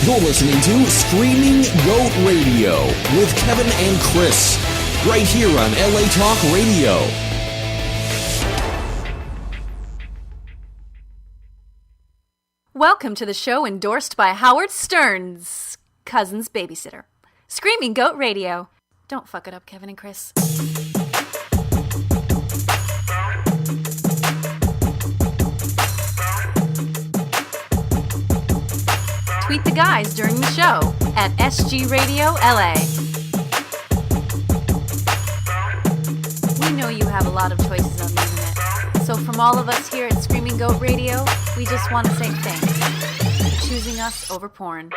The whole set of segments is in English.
You're listening to Screaming Goat Radio with Kevin and Chris, right here on LA Talk Radio. Welcome to the show endorsed by Howard Stern's cousin's babysitter. Screaming Goat Radio. Don't fuck it up, Kevin and Chris. Tweet the guys during the show at SG Radio LA. We know you have a lot of choices on the internet. So from all of us here at Screaming Goat Radio, we just want to say thanks for choosing us over porn.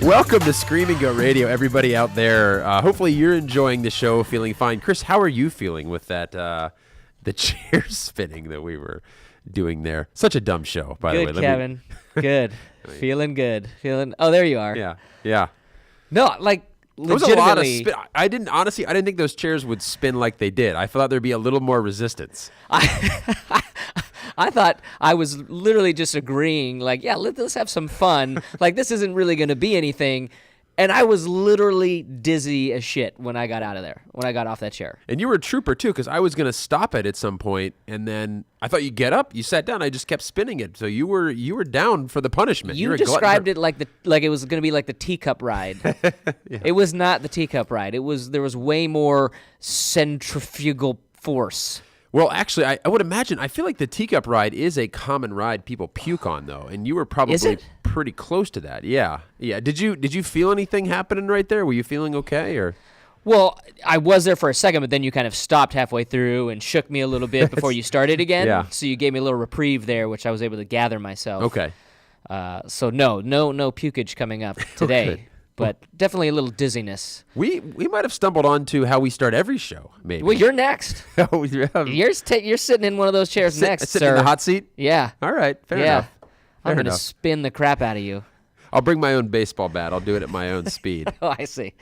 Welcome to Screaming Goat Radio, everybody out there. Hopefully you're enjoying the show, feeling fine. Chris, how are you feeling with that, the chair spinning that we were doing there? Such a dumb show, by the way. Good, Kevin. Good. Feeling good. Oh, there you are. Yeah. No, like, There was legitimately. a lot of spin. I didn't think those chairs would spin like they did. I thought there'd be a little more resistance. I thought I was literally just agreeing, like, yeah, let's have some fun. Like, this isn't really going to be anything. And I was literally dizzy as shit when I got out of there, when I got off that chair. And you were a trooper, too, because I was going to stop it at some point, and then I thought you'd get up. You sat down. I just kept spinning it. So you were down for the punishment. You described it like it was going to be like the teacup ride. Yeah. It was not the teacup ride. There was way more centrifugal force. Well, actually, I would imagine, I feel like the teacup ride is a common ride people puke on, though, and you were probably pretty close to that. Yeah. Did you feel anything happening right there? Were you feeling okay, or? Well, I was there for a second, but then you kind of stopped halfway through and shook me a little bit before you started again. Yeah. So you gave me a little reprieve there, which I was able to gather myself. Okay. So no pukage coming up today. Okay. But definitely a little dizziness. We might have stumbled onto how we start every show, maybe. Well, you're next. You're sitting in one of those chairs next, sitting sir. in the hot seat? Yeah. All right, fair enough. I'm Fair going to enough. spin the crap out of you. I'll bring my own baseball bat. I'll do it at my own speed. Oh, I see. And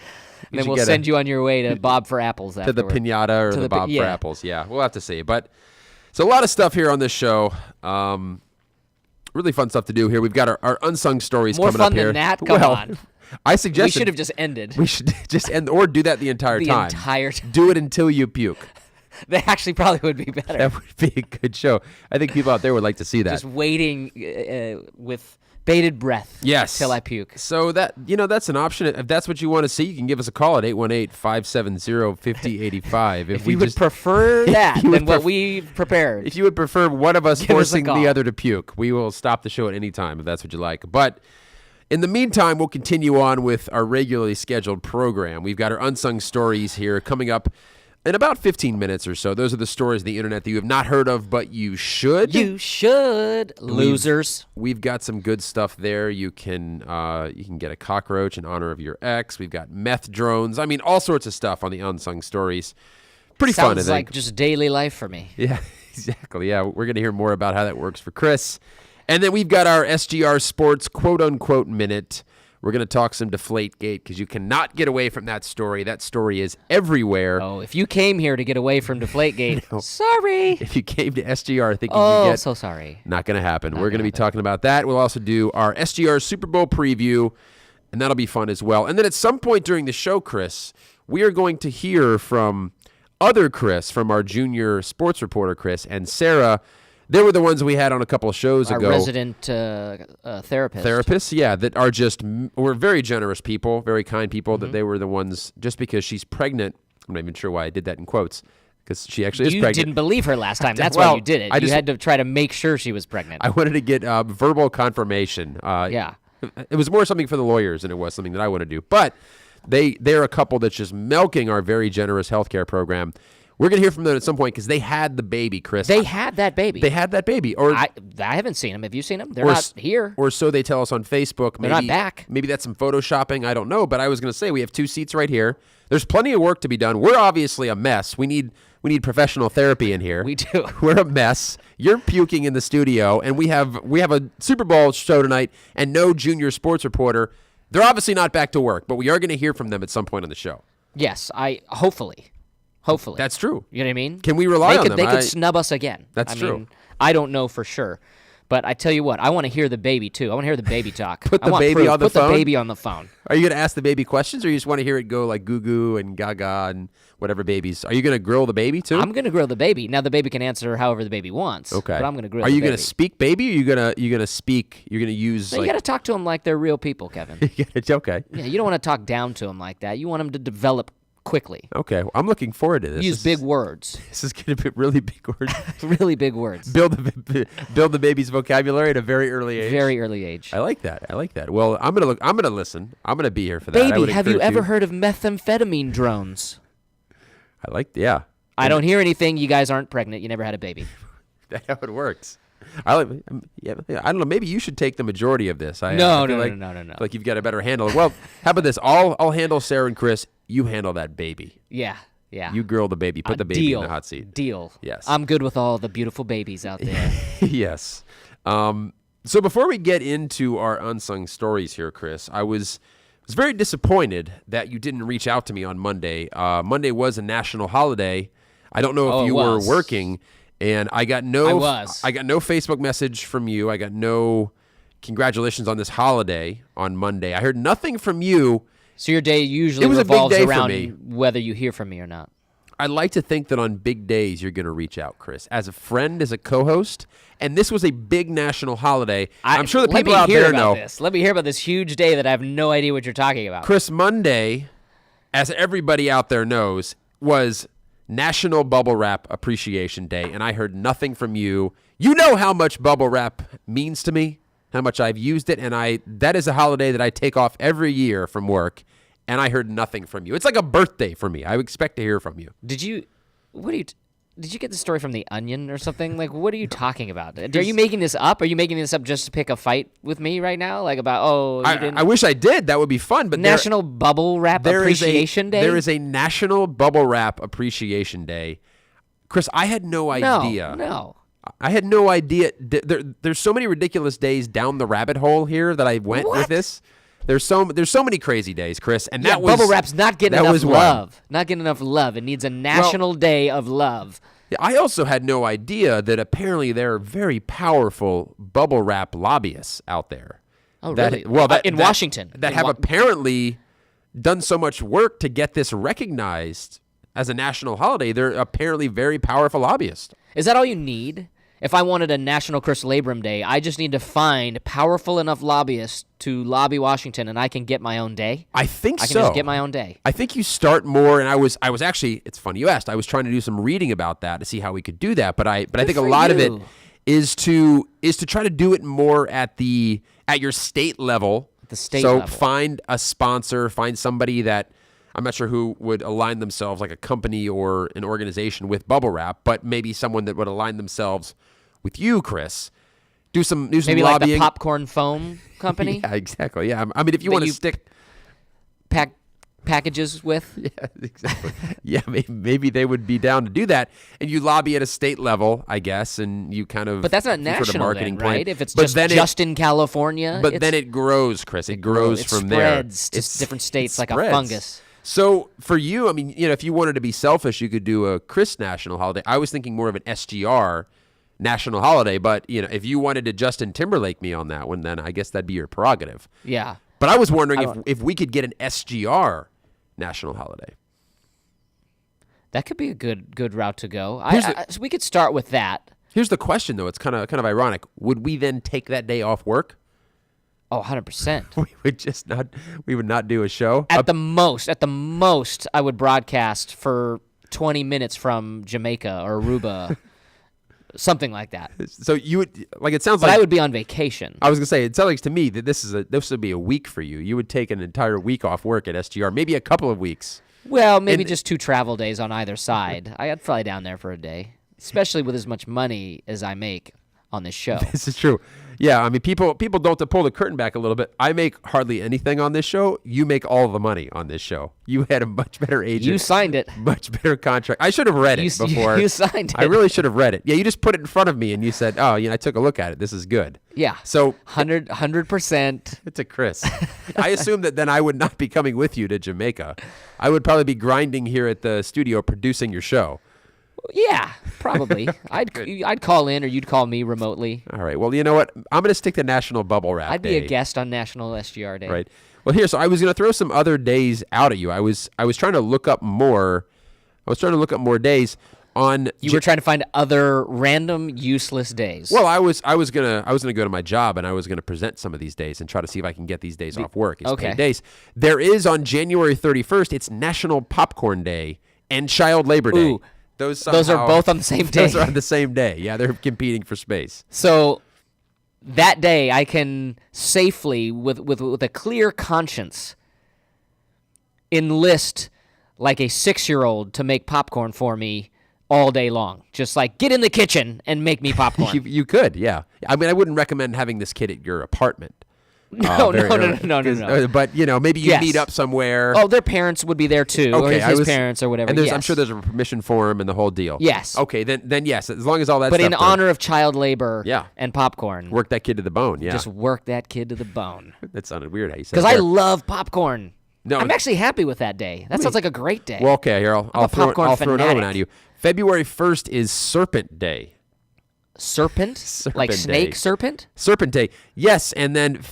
then should we'll get send you on your way to Bob for Apples To the afterward. pinata or To the the Bob for yeah. Apples. Yeah, we'll have to see. But so a lot of stuff here on this show. Really fun stuff to do here. We've got our unsung stories More coming fun up here. than that? Come on. I We suggested should have just ended. we should just end or do that the entire The time. entire time. Do it until you puke. That actually probably would be better. That would be a good show. I think people out there would like to see that. Just waiting with bated breath. Yes. Till I puke. So that's an option. If that's what you want to see, you can give us a call at 818-570-5085. If you would prefer that than what we prepared. If you would prefer one of us Give us a forcing the call. other to puke, we will stop the show at any time if that's what you like. But in the meantime, we'll continue on with our regularly scheduled program. We've got our unsung stories here coming up in about 15 minutes or so. Those are the stories of the internet that you have not heard of, but you should. You should, losers. We've got some good stuff there. You can get a cockroach in honor of your ex. We've got meth drones. I mean, all sorts of stuff on the unsung stories. Pretty fun, I Sounds think. like just daily life for me. Yeah, exactly. Yeah, we're going to hear more about how that works for Chris. And then we've got our SGR Sports quote-unquote minute. We're going to talk some Deflategate because you cannot get away from that story. That story is everywhere. Oh, if you came here to get away from Deflategate, sorry. If you came to SGR thinking Oh, you get... so sorry. Not going to happen. We're going to be talking about that. We'll also do our SGR Super Bowl preview, and that'll be fun as well. And then at some point during the show, Chris, we are going to hear from other Chris, from our junior sports reporter, Chris, and Sarah. They were the ones we had on a couple of shows Our ago. resident therapist. Therapists, yeah, that are we're very generous people, very kind people, that they were the ones, just because she's pregnant. I'm not even sure why I did that in quotes, because she actually is You pregnant. didn't believe her last time. That's Well, why you did it. I You just- had to try to make sure she was pregnant. I wanted to get verbal confirmation. Yeah. It was more something for the lawyers than it was something that I want to do. But they're a couple that's just milking our very generous healthcare program. We're going to hear from them at some point because they had the baby, Chris. They had that baby. They had that baby. Or I haven't seen them. Have you seen them? They're or not s- here. Or so they tell us on Facebook. They're not back. Maybe that's some photoshopping. I don't know. But I was going to say we have 2 seats right here. There's plenty of work to be done. We're obviously a mess. We need professional therapy in here. We do. We're a mess. You're puking in the studio, and we have a Super Bowl show tonight and no junior sports reporter. They're obviously not back to work, but we are going to hear from them at some point on the show. Yes, hopefully. That's true. You know what I mean? Can we rely on them? They could snub us again. That's I true. mean, I don't know for sure. But I tell you what, I want to hear the baby, too. I want to hear the baby talk. Put I the want baby proof. on the Put phone? the baby on the phone. Are you going to ask the baby questions, or you just want to hear it go like goo goo and gaga and whatever babies? Are you going to grill the baby too? I'm going to grill the baby. Now, the baby can answer however the baby wants. Okay. But I'm going to grill Are the you baby. going to speak baby, or you going to speak? You're going to use So you got to talk to them like they're real people, Kevin. It's okay. Yeah, you don't want to talk down to them like that. You want them to develop quickly. Okay, well, I'm looking forward to this. Use big words. This is going to be really big words. Really big words. build the baby's vocabulary at a very early age. Very early age. I like that. Well, I'm gonna listen. I'm gonna be here for that. I Baby, would have you encourage ever heard of methamphetamine drones? Yeah. I don't hear anything. You guys aren't pregnant. You never had a baby. That's how it works. Yeah, I don't know. Maybe you should take the majority of this. I No. feel like you've got a better handle. Well, how about this? I'll handle Sarah and Chris. You handle that baby. Yeah. You grill the baby. Put the baby Deal. in the hot seat. Deal. Yes. I'm good with all the beautiful babies out there. Yes. So before we get into our unsung stories here, Chris, I was very disappointed that you didn't reach out to me on Monday. Monday was a national holiday. I don't know if you were working, and I got no Facebook message from you. I got no congratulations on this holiday on Monday. I heard nothing from you. So your day usually was a big revolves day for around me. whether you hear from me or not. I'd like to think that on big days you're going to reach out, Chris, as a friend, as a co-host. And this was a big national holiday. I'm sure the people out there know. Let me hear about this huge day that I have no idea what you're talking about. Chris, Monday, as everybody out there knows, was National Bubble Wrap Appreciation Day, and I heard nothing from you. You know how much bubble wrap means to me, how much I've used it, and that is a holiday that I take off every year from work, and I heard nothing from you. It's like a birthday for me. I expect to hear from you. Did you get the story from The Onion or something? Like, what are you talking about? Are you making this up? Are you making this up just to pick a fight with me right now? Like about, I wish I did. That would be fun. But National Bubble Wrap Appreciation Day? There is a National Bubble Wrap Appreciation Day. Chris, I had no idea. No. I had no idea. There's so many ridiculous days down the rabbit hole here that I went with this. There's so many crazy days, Chris, and that was bubble wrap's not getting that enough was love. Not getting enough love. It needs a national day of love. Yeah, I also had no idea that apparently there are very powerful bubble wrap lobbyists out there. Oh, that, really? Well, In Washington. that have apparently done so much work to get this recognized as a national holiday. They're apparently very powerful lobbyists. Is that all you need? If I wanted a National Chris Labrum Day, I just need to find powerful enough lobbyists to lobby Washington, and I can get my own day. I think so. I can just get my own day. I think you start more, and I was actually. It's funny you asked. I was trying to do some reading about that to see how we could do that, but I think a lot of it is to try to do it more at your state level. The state level. So find a sponsor, find somebody that. I'm not sure who would align themselves, like a company or an organization, with bubble wrap, but maybe someone that would align themselves with you, Chris. Do some maybe lobbying. Like the popcorn foam company. Yeah, exactly. Yeah, I mean, if you want to stick packages with. Yeah, exactly. Yeah, maybe they would be down to do that, and you lobby at a state level, I guess, and you kind of. But that's not national, sort of marketing then, right? plan. If it's But just in California. But then it grows, Chris. It grows from there. It spreads to different states like a fungus. So for you, I mean, if you wanted to be selfish, you could do a Chris national holiday. I was thinking more of an SGR national holiday, but if you wanted to Justin Timberlake me on that one, then I guess that'd be your prerogative. Yeah. But I was wondering if we could get an SGR national holiday. That could be a good route to go. So we could start with that. Here's the question, though. It's kind of ironic. Would we then take that day off work? Oh, 100%. We would not do a show. At the most, I would broadcast for 20 minutes from Jamaica or Aruba, something like that. So you would it sounds but like I would be on vacation. I was gonna say it sounds like to me that this would be a week for you. You would take an entire week off work at SGR, maybe a couple of weeks. Well, maybe just 2 travel days on either side. I'd fly down there for a day, especially with as much money as I make on this show. This is true. Yeah, I mean, people don't, to pull the curtain back a little bit, I make hardly anything on this show. You make all the money on this show. You had a much better agent. You signed it. Much better contract. I should have read it before. You signed it. I really should have read it. Yeah, you just put it in front of me and you said, oh, I took a look at it. This is good. Yeah. So 100%. it's a Chris. I assume that then I would not be coming with you to Jamaica. I would probably be grinding here at the studio producing your show. Yeah, probably. I'd call in, or you'd call me remotely. All right. Well, you know what? I'm going to stick to National Bubble Wrap I'd Day. be a guest on National SGR Day. Right. Well, here, so I was going to throw some other days out at you. I was trying to look up more. I was trying to look up more days on. You were trying to find other random useless days. Well, I was gonna go to my job and I was gonna present some of these days and try to see if I can get these days off work. It's paid days. There is on January 31st. It's National Popcorn Day and Child Labor Day. Ooh. Those are both on the same day. Those are on the same day. Yeah, they're competing for space. So that day, I can safely, with a clear conscience, enlist like a 6-year-old to make popcorn for me all day long. Just like, get in the kitchen and make me popcorn. You could, yeah. I mean, I wouldn't recommend having this kid at your apartment. No. But maybe you Yes. meet up somewhere. Oh, their parents would be there too, Okay, or his parents or whatever. And I'm yes. sure there's a permission form and the whole deal. Yes. Okay, then yes, as long as all that. But stuff in done, honor of child labor Yeah. and popcorn, work that kid to the bone. Yeah, just work that kid to the bone. that sounded weird how you said. Because it I there. love popcorn. No, I'm actually happy with that day. That sounds like a great day. Well, okay, here I'll a throw popcorn another one fanatic. at you. February 1st is Serpent Day. Serpent? Like Day. snake serpent? Serpent Day, yes, and then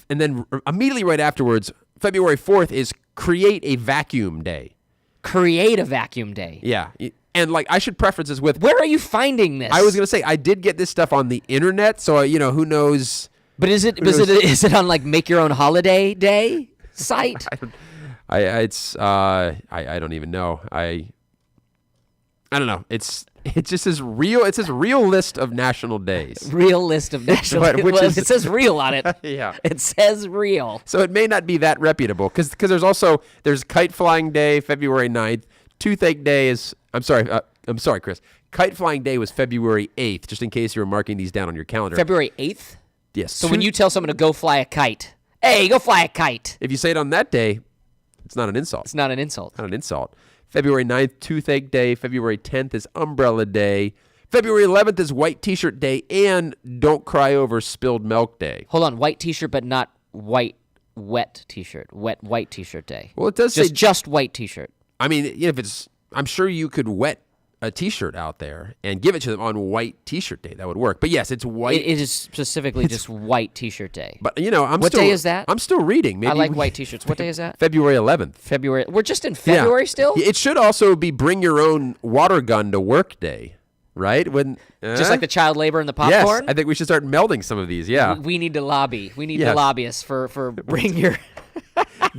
immediately right afterwards, February 4th is Create a Vacuum Day. Create a vacuum day. Yeah, and I should preface this with. Where are you finding this? I was gonna say I did get this stuff on the internet, so who knows. But is it on like Make Your Own Holiday Day site? I don't even know. I don't know. It's just this real. It's this real list of national days. Real list of national. It says real on it. Yeah. It says real. So it may not be that reputable because there's Kite Flying Day, February 9th. Toothache Day is. I'm sorry, Chris. Kite Flying Day was February 8th. Just in case you were marking these down on your calendar. February 8th. Yes. So when you tell someone to go fly a kite, hey, go fly a kite. if you say it on that day, it's not an insult. It's not an insult. Not an insult. February 9th, Toothache Day. February 10th is Umbrella Day. February 11th is White T-Shirt Day and Don't Cry Over Spilled Milk Day. Hold on, white T-shirt, but not wet T-shirt. White T-shirt day. Well, it does just white T-shirt. I mean, I'm sure you could wet a T-shirt out there and give it to them on White T-Shirt Day. That would work. But yes, it's white. It is specifically just white T-shirt day. But What day is that? I'm still reading. Maybe I like white T-shirts. What day is that? February 11th. February. We're just in February still. It should also be Bring Your Own Water Gun to Work Day, right? Just like the child labor and the popcorn. Yes, I think we should start melding some of these. Yeah, We need to lobby. We need Yes. to lobbyists for bring your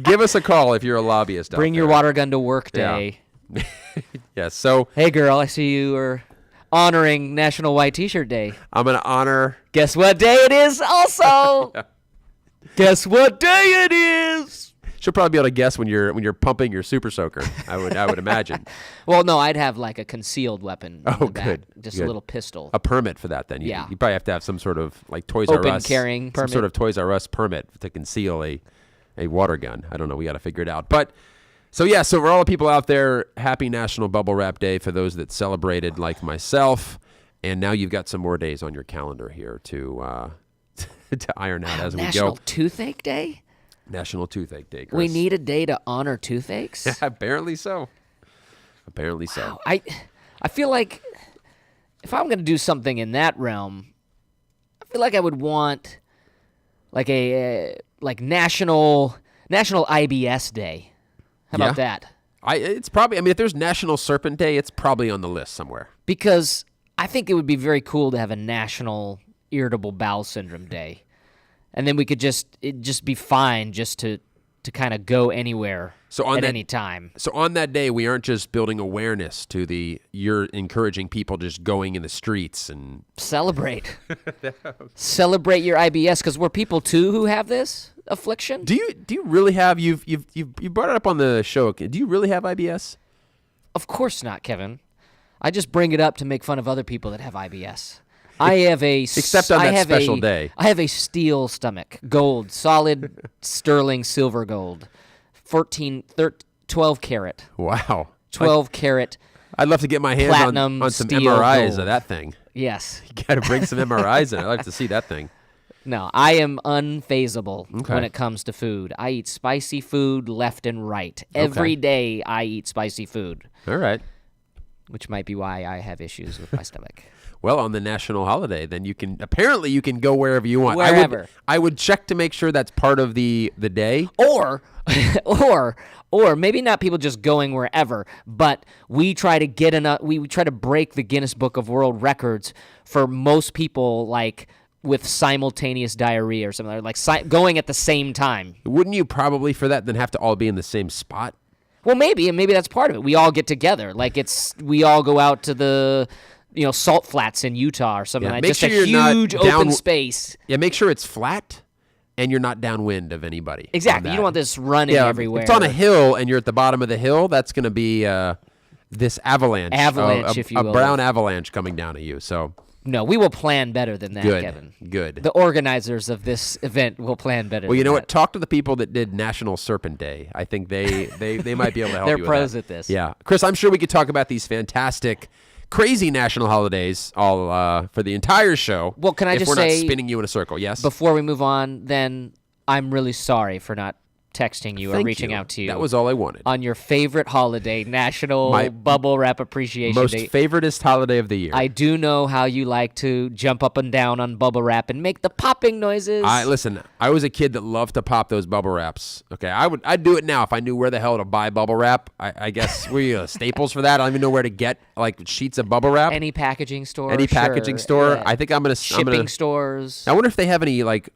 give us a call if you're a lobbyist. bring out your there. water gun to work Yeah. day. Yes. So Hey girl, I see you are honoring National White T-shirt Day. I'm gonna honor. Guess what day it is? Also, guess what day it is? She'll probably be able to guess when you're pumping your super soaker. I would imagine. Well, no, I'd have like a concealed weapon. in Oh, the back. good, Just good. a little pistol. A permit for that, then. Yeah. You probably have to have some sort of Toys R Open Us carrying some permit. sort of Toys R Us permit to conceal a water gun. I don't know. We got to figure it out. But so for all the people out there, happy National Bubble Wrap Day for those that celebrated, like myself. And now you've got some more days on your calendar here to to iron out as we National go. Toothache Day? National Toothache Day. Chris. We need a day to honor toothaches? Apparently so. Apparently so. Wow. I feel like if I'm going to do something in that realm, I feel like I would want like a national IBS Day. How about Yeah. that? It's probably. I mean, if there's National Serpent Day, it's probably on the list somewhere. Because I think it would be very cool to have a National Irritable Bowel Syndrome Day. And then we could it'd just be fine just to kind of go anywhere at any time. So on that day, we aren't just building awareness to you're encouraging people just going in the streets and Celebrate. Celebrate your IBS, because we're people too who have this affliction. do you really have you brought it up on the show? Do you really have IBS? Of course not, Kevin. I just bring it up to make fun of other people that have IBS. I have a Except on that special day. I have a steel stomach, gold, solid sterling silver gold, 12 carat, Wow. 12 carat. I'd love to get my hands Platinum on some steel MRIs gold. of that thing. Yes. You got to bring some MRIs in. I'd like to see that thing. No, I am unfazable Okay. when it comes to food. I eat spicy food left and right. Every day I eat spicy food, All right. which might be why I have issues with my stomach. Well, on the national holiday, then you can go wherever you want. Wherever. I would check to make sure that's part of the day. Or maybe not people just going wherever, but we try to we try to break the Guinness Book of World Records for most people, like with simultaneous diarrhea or something, like going at the same time. Wouldn't you probably for that then have to all be in the same spot? Well, maybe that's part of it. We all get together, like we all go out to the salt flats in Utah or something. Yeah, like make just sure a you're not huge down- open space. Yeah, make sure it's flat and you're not downwind of anybody. Exactly. on You that. don't want this running everywhere. If it's on a hill and you're at the bottom of the hill, that's going to be this avalanche. Avalanche, a, if you a will. brown avalanche coming down at you. So No, we will plan better than that, good, Kevin. good. The organizers of this event will plan better. Well, you than know that. what? Talk to the people that did National Serpent Day. I think they might be able to help They're you with pros that. at this. Yeah. Chris, I'm sure we could talk about these fantastic, crazy national holidays all for the entire show. Well, can I if just we're not say, spinning you in a circle? Yes. Before we move on, then I'm really sorry for not texting you or Thank reaching you. out to you. That was all I wanted. on your favorite holiday, National My Bubble Wrap Appreciation Most Day. favoriteest holiday of the year. I do know how you like to jump up and down on bubble wrap and make the popping noises. Listen. I was a kid that loved to pop those bubble wraps. Okay, I'd do it now if I knew where the hell to buy bubble wrap. I guess we Staples for that. I don't even know where to get like sheets of bubble wrap. Any packaging store. Any sure, packaging store. yeah. I think I'm gonna Shipping stores. I wonder if they have any like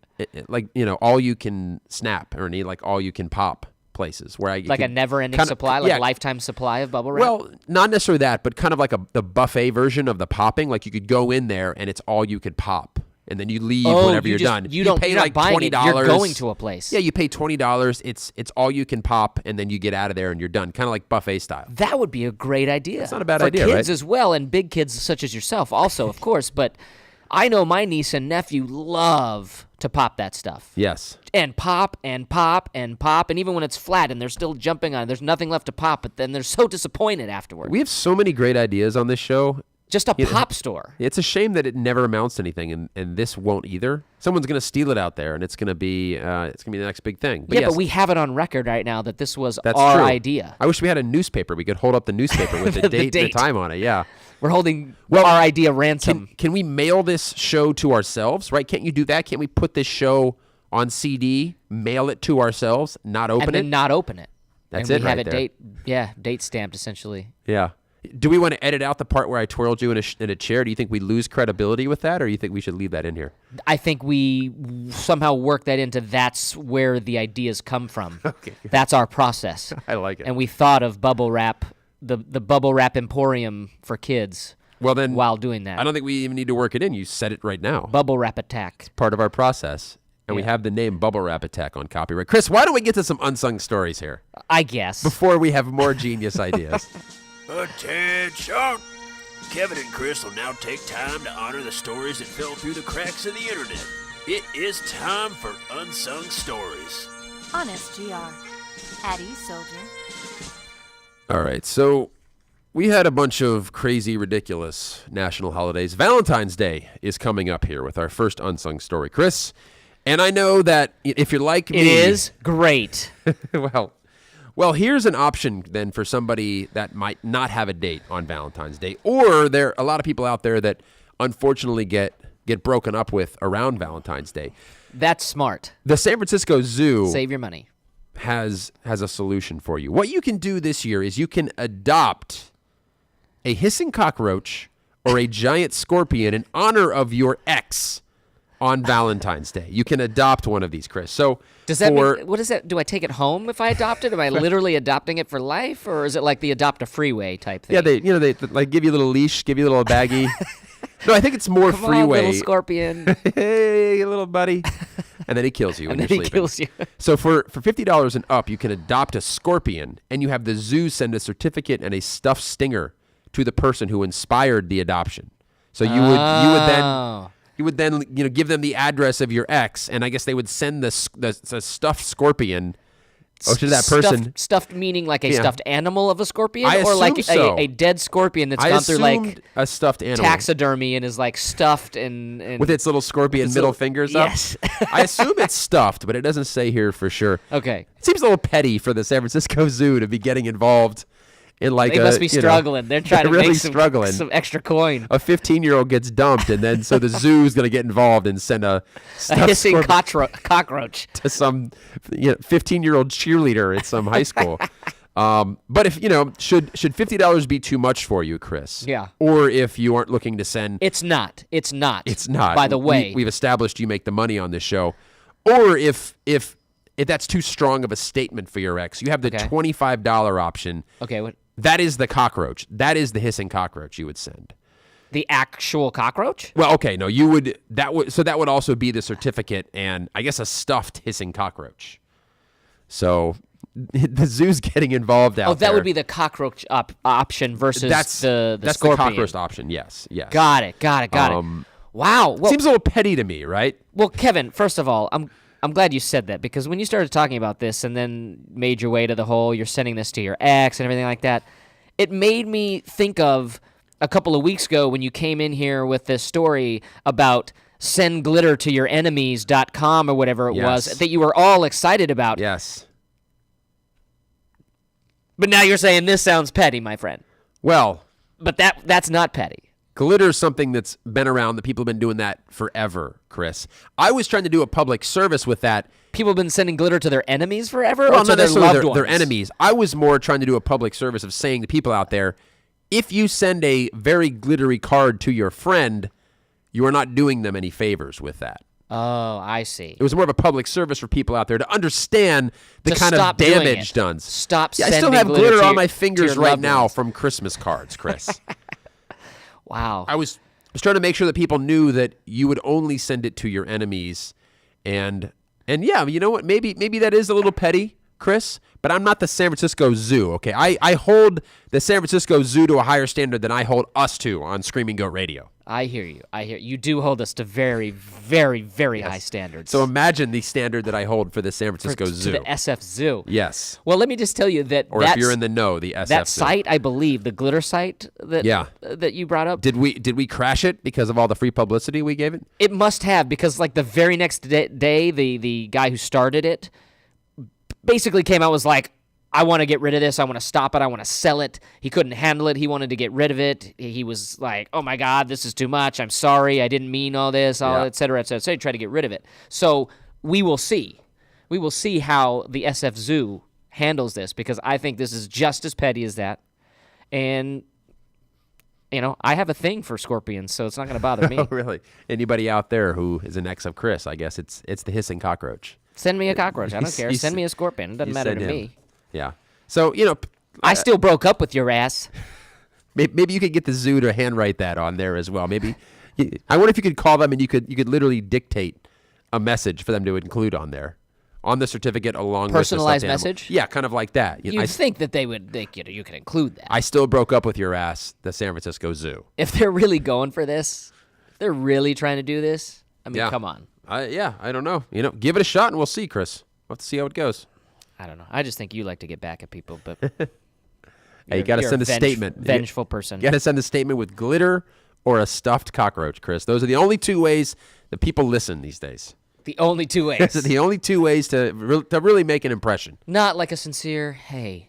all you can snap or any like all you can pop places where I Like a could never-ending kinda- supply, like yeah. a lifetime supply of bubble wrap. Well, not necessarily that, but kind of like the buffet version of the popping. Like you could go in there and it's all you could pop, and then you leave whenever you're done. You don't pay you're not like buying it, $20. You're going to a place. Yeah, you pay $20. It's all you can pop, and then you get out of there and you're done. Kind of like buffet style. That would be a great idea. That's not a bad for idea, kids right? as well, and big kids such as yourself also, of course. But I know my niece and nephew love to pop that stuff. Yes. And pop and pop and pop, and even when it's flat and they're still jumping on it, there's nothing left to pop, but then they're so disappointed afterward. We have so many great ideas on this show. Just a pop store. It's a shame that it never amounts to anything, and this won't either. Someone's going to steal it out there, and it's going to be the next big thing. Yeah, yes, but we have it on record right now that this was that's our true. idea. I wish we had a newspaper. We could hold up the newspaper with the The date and date. the time on it. Yeah. We're holding our idea ransom. Can we mail this show to ourselves? Right? Can't you do that? Can't we put this show on CD, mail it to ourselves, not open and then it? not open it. That's and it we have right it there. date stamped essentially. Yeah. Do we want to edit out the part where I twirled you in a chair? Do you think we lose credibility with that, or do you think we should leave that in here? I think we somehow work that into that's where the ideas come from. Okay. That's our process. I like it. And we thought of bubble wrap, the bubble wrap emporium for kids. Well, then, while doing that, I don't think we even need to work it in. You said it right now. bubble wrap attack. Part of our process. And we have the name Bubble Wrap Attack on copyright. Chris, why don't we get to some unsung stories here I guess. before we have more genius ideas? Attention! Kevin and Chris will now take time to honor the stories that fell through the cracks of the internet. It is time for Unsung Stories. On SGR. Addie Soldier. All right, so we had a bunch of crazy, ridiculous national holidays. Valentine's Day is coming up here with our first unsung story, Chris. And I know that if you're like me, It is great. well, here's an option then for somebody that might not have a date on Valentine's Day, or there are a lot of people out there that unfortunately get broken up with around Valentine's Day. That's smart. The San Francisco Zoo Save your money. has a solution for you. What you can do this year is you can adopt a hissing cockroach or a giant scorpion in honor of your ex on Valentine's Day. You can adopt one of these, Chris. So Does that mean, what is that? Do I take it home if I adopt it? Am I literally adopting it for life, or is it like the adopt a freeway type thing? yeah, they like give you a little leash, give you a little baggie. No, I think it's more Come on, freeway. little scorpion. Hey, little buddy. And then he kills you when And you're then he sleeping. kills you. So for $50 and up, you can adopt a scorpion, and you have the zoo send a certificate and a stuffed stinger to the person who inspired the adoption. So you would then Oh. give them the address of your ex, and I guess they would send the stuffed scorpion to that person. Stuffed meaning like a Yeah. stuffed animal of a scorpion, I or like assume so. a dead scorpion that's I gone through like assumed a stuffed animal taxidermy and is like stuffed and with its little scorpion middle fingers up. Yes. I assume it's stuffed, but it doesn't say here for sure. Okay. It seems a little petty for the San Francisco Zoo to be getting involved in like They must be struggling. They're trying to really make struggling. some extra coin. A 15-year-old gets dumped, and then so the zoo's going to get involved and send a A stuffed hissing scorpion cockroach. to some 15-year-old cheerleader at some high school. But if should $50 be too much for you, Chris? Yeah. Or if you aren't looking to send, It's not. It's not. it's not. By the way, we've established you make the money on this show. Or if that's too strong of a statement for your ex, you have the Okay. $25 option. okay. What, That is the cockroach. That is the hissing cockroach you would send. the actual cockroach? Well, okay, no, you would that would also be the certificate and I guess a stuffed hissing cockroach. So the zoo's getting involved out Oh, that there. would be the cockroach option versus that's the that's scorpion. the cockroach option. Yes, yes. Got it. Wow. Well, Seems a little petty to me, right? well, Kevin. First of all, I'm glad you said that, because when you started talking about this and then made your way to the whole you're sending this to your ex and everything like that, it made me think of a couple of weeks ago when you came in here with this story about sendglittertoyourenemies.com or whatever it was Yes. that you were all excited about. Yes. But now you're saying this sounds petty, my friend. Well, But that's not petty. glitter's something that's been around that people have been doing that forever, Chris. I was trying to do a public service with that. People have been sending glitter to their enemies forever, Well, or to not their necessarily loved their ones? enemies. I was more trying to do a public service of saying to people out there, if you send a very glittery card to your friend, you are not doing them any favors with that. Oh, I see. It was more of a public service for people out there to understand the To kind of stop doing damage it. done. Stop Yeah, I still sending have glitter glitter to on your- my to fingers your right loved now ones. from Christmas cards, Chris. Wow. I was trying to make sure that people knew that you would only send it to your enemies, and yeah, you know what? Maybe that is a little petty, Chris. But I'm not the San Francisco Zoo. Okay, I hold the San Francisco Zoo to a higher standard than I hold us to on Screaming Goat Radio. I hear you. You do hold us to very, very, very high standards. So imagine the standard that I hold for the San For- Francisco to Zoo. the SF Zoo. Yes. Well, let me just tell you that Or if you're in the know, the SF that Zoo. site, I believe, the glitter site that Yeah. that you brought up, Did we crash it because of all the free publicity we gave it? it must have, because like the very next day, the guy who started it basically came out, was like, I want to get rid of this. I want to stop it. I want to sell it. He couldn't handle it. He wanted to get rid of it. He was like, oh my God, this is too much. I'm sorry. I didn't mean all this, Yeah. et cetera, et cetera. So he tried to get rid of it. So we will see. We will see how the SF Zoo handles this, because I think this is just as petty as that. And, I have a thing for scorpions, so it's not going to bother me. Oh, really? Anybody out there who is an ex of Chris, I guess it's the hissing cockroach. Send me a cockroach. I don't care. You Send me a scorpion. It doesn't You matter send to him. me. Yeah. So, I still broke up with your ass. maybe you could get the zoo to handwrite that on there as well. Maybe I wonder if you could call them and you could literally dictate a message for them to include on there, on the certificate along Personalized with the stuffed animal. message? Yeah, kind of like that. You'd think that they would think, you could include that. I still broke up with your ass, the San Francisco Zoo. If they're really going for this, if they're really trying to do this, I mean, Yeah. come on. I don't know. Give it a shot and we'll see, Chris. We'll have to see how it goes. I don't know. I just think you like to get back at people, but Hey, you got to you're send a venge- statement. Vengeful person. You got to send a statement with glitter or a stuffed cockroach, Chris. Those are the only two ways that people listen these days. The only two ways. Those are the only two ways to really make an impression. Not like a sincere, hey,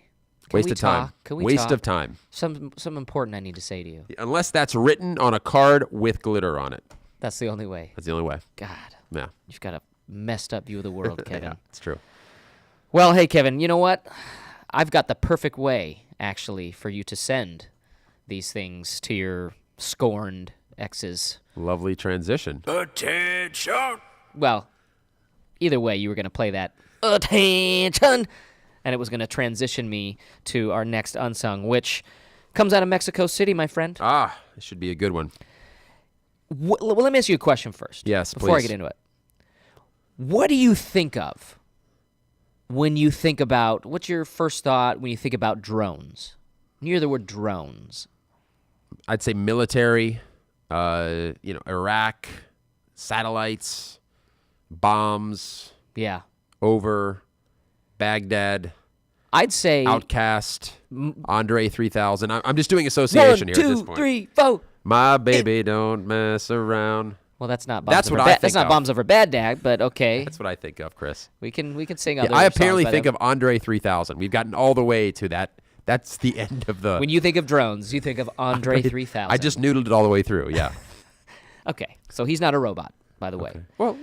can Waste we of time. talk? Can we Waste talk? of time. Something important I need to say to you. Unless that's written on a card with glitter on it. That's the only way. That's the only way. God, Yeah. you've got a messed up view of the world, Kevin. Yeah, it's true. Well, hey, Kevin, you know what? I've got the perfect way, actually, for you to send these things to your scorned exes. Lovely transition. Attention! Well, either way, you were going to play that attention, and it was going to transition me to our next unsung, which comes out of Mexico City, my friend. Ah, this should be a good one. Well, let me ask you a question first. Yes, before I please. get into it. What do you think of when you think about, what's your first thought when you think about drones? When you hear the word drones. I'd say military, Iraq, satellites, bombs Yeah. over Baghdad, I'd say Outcast, Andre 3000. I'm just doing association 1, here at this 2, point. 3, 4. My baby don't mess around. Well, that's not bombs. That's over what I think That's not of. bombs over Baghdad, but okay. That's what I think of, Chris. We can sing Yeah, other I apparently songs by think them. of Andre 3000. We've gotten all the way to that. That's the end of the. When you think of drones, you think of Andre 3000. I just noodled it all the way through. Yeah. Okay, so he's not a robot, by the way. Well,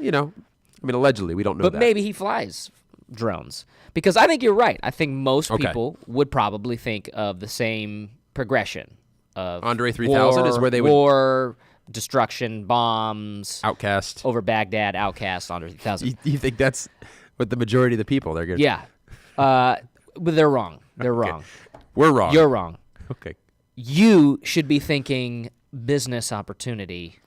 allegedly, we don't know But that. maybe he flies drones. Because I think you're right. I think most Okay. people would probably think of the same progression of Andre 3000 is where they would- war, destruction, bombs, Outcast. over Baghdad, Outcast, Andre 3000. You think that's what the majority of the people they're going to. Yeah. But they're wrong. They're wrong. We're wrong. You're wrong. Okay. You should be thinking business opportunity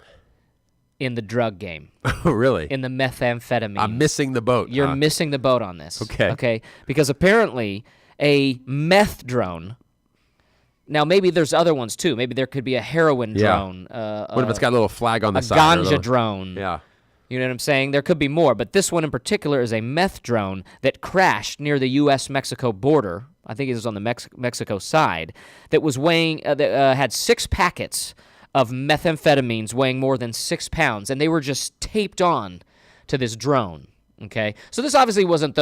in the drug game, Oh, really? in the methamphetamine. I'm missing the boat. You're huh? missing the boat on this. Okay. Okay. Because apparently a meth drone. Now maybe there's other ones too. Maybe there could be a heroin Yeah. drone. What if it's got a little flag on the a side? or a ganja little- drone? Yeah. You know what I'm saying? There could be more, but this one in particular is a meth drone that crashed near the U.S.-Mexico border. I think it was on the Mexico side. That was weighing, had 6 packets of methamphetamines weighing more than 6 pounds, and they were just taped on to this drone. Okay, so this obviously wasn't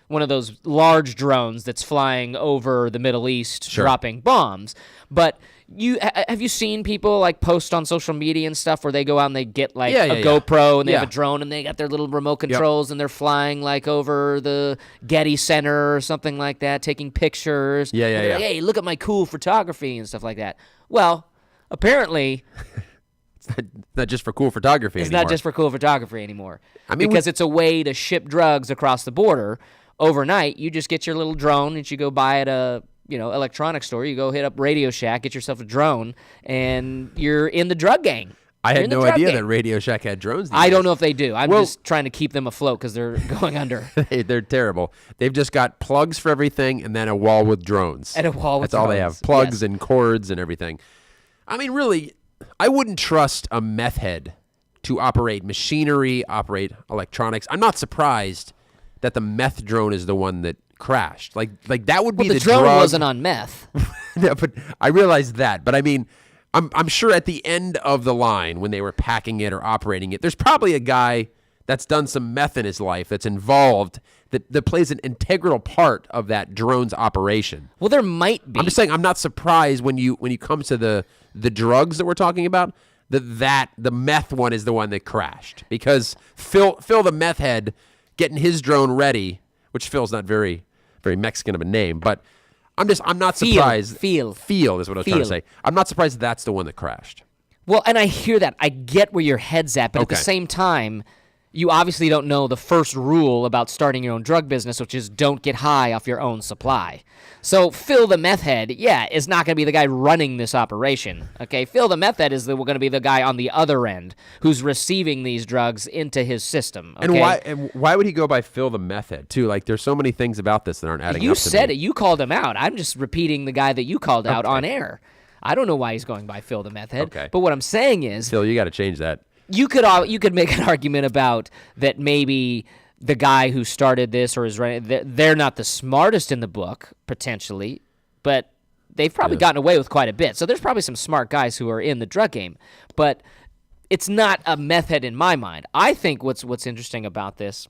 one of those large drones that's flying over the Middle East dropping bombs, but. Have you seen people like post on social media and stuff where they go out and they get like a GoPro and they have a drone and they got their little remote controls and they're flying like over the Getty Center or something like that, taking pictures. Yeah. And they're like, hey, look at my cool photography and stuff like that. Well, apparently It's not just for cool photography it's anymore. not just for cool photography anymore. I mean, because it's a way to ship drugs across the border overnight. You just get your little drone that you go buy at a electronics store. You go hit up Radio Shack, get yourself a drone, and you're in the drug gang. I You're had in the no drug idea gang. that Radio Shack had drones. I don't know if they do. I'm Well- just trying to keep them afloat because they're going under. They're terrible. They've just got plugs for everything and then a wall with drones. And a wall with That's all they drones, have. Plugs yes. and cords and everything. I mean, really, I wouldn't trust a meth head to operate machinery, operate electronics. I'm not surprised that the meth drone is the one that crashed. Like that would be Well, the drone drug. wasn't on meth. Yeah, but I realize that. But I mean, I'm sure at the end of the line when they were packing it or operating it, there's probably a guy that's done some meth in his life that's involved that plays an integral part of that drone's operation. Well, there might be. I'm just saying I'm not surprised when you come to the drugs that we're talking about that the meth one is the one that crashed because Phil the meth head getting his drone ready, which Phil's not very Mexican of a name, but I'm not surprised. Feel is what I was trying to say. I'm not surprised that's the one that crashed. Well, and I hear that. I get where your head's at, but at the Okay. same time, you obviously don't know the first rule about starting your own drug business, which is don't get high off your own supply. So Phil the meth head, is not going to be the guy running this operation. Okay, Phil the meth head is going to be the guy on the other end who's receiving these drugs into his system. Okay? And why would he go by Phil the meth head too? Like there's so many things about this that aren't adding You up to said me. it. You called him out. I'm just repeating the guy that you called out on air. I don't know why he's going by Phil the meth head. Okay. But what I'm saying is, Phil, you got to change that. you could make an argument about that maybe the guy who started this or is running, they're not the smartest in the book potentially, but they've probably gotten away with quite a bit. So there's probably some smart guys who are in the drug game, but it's not a meth head in my mind. I think what's interesting about this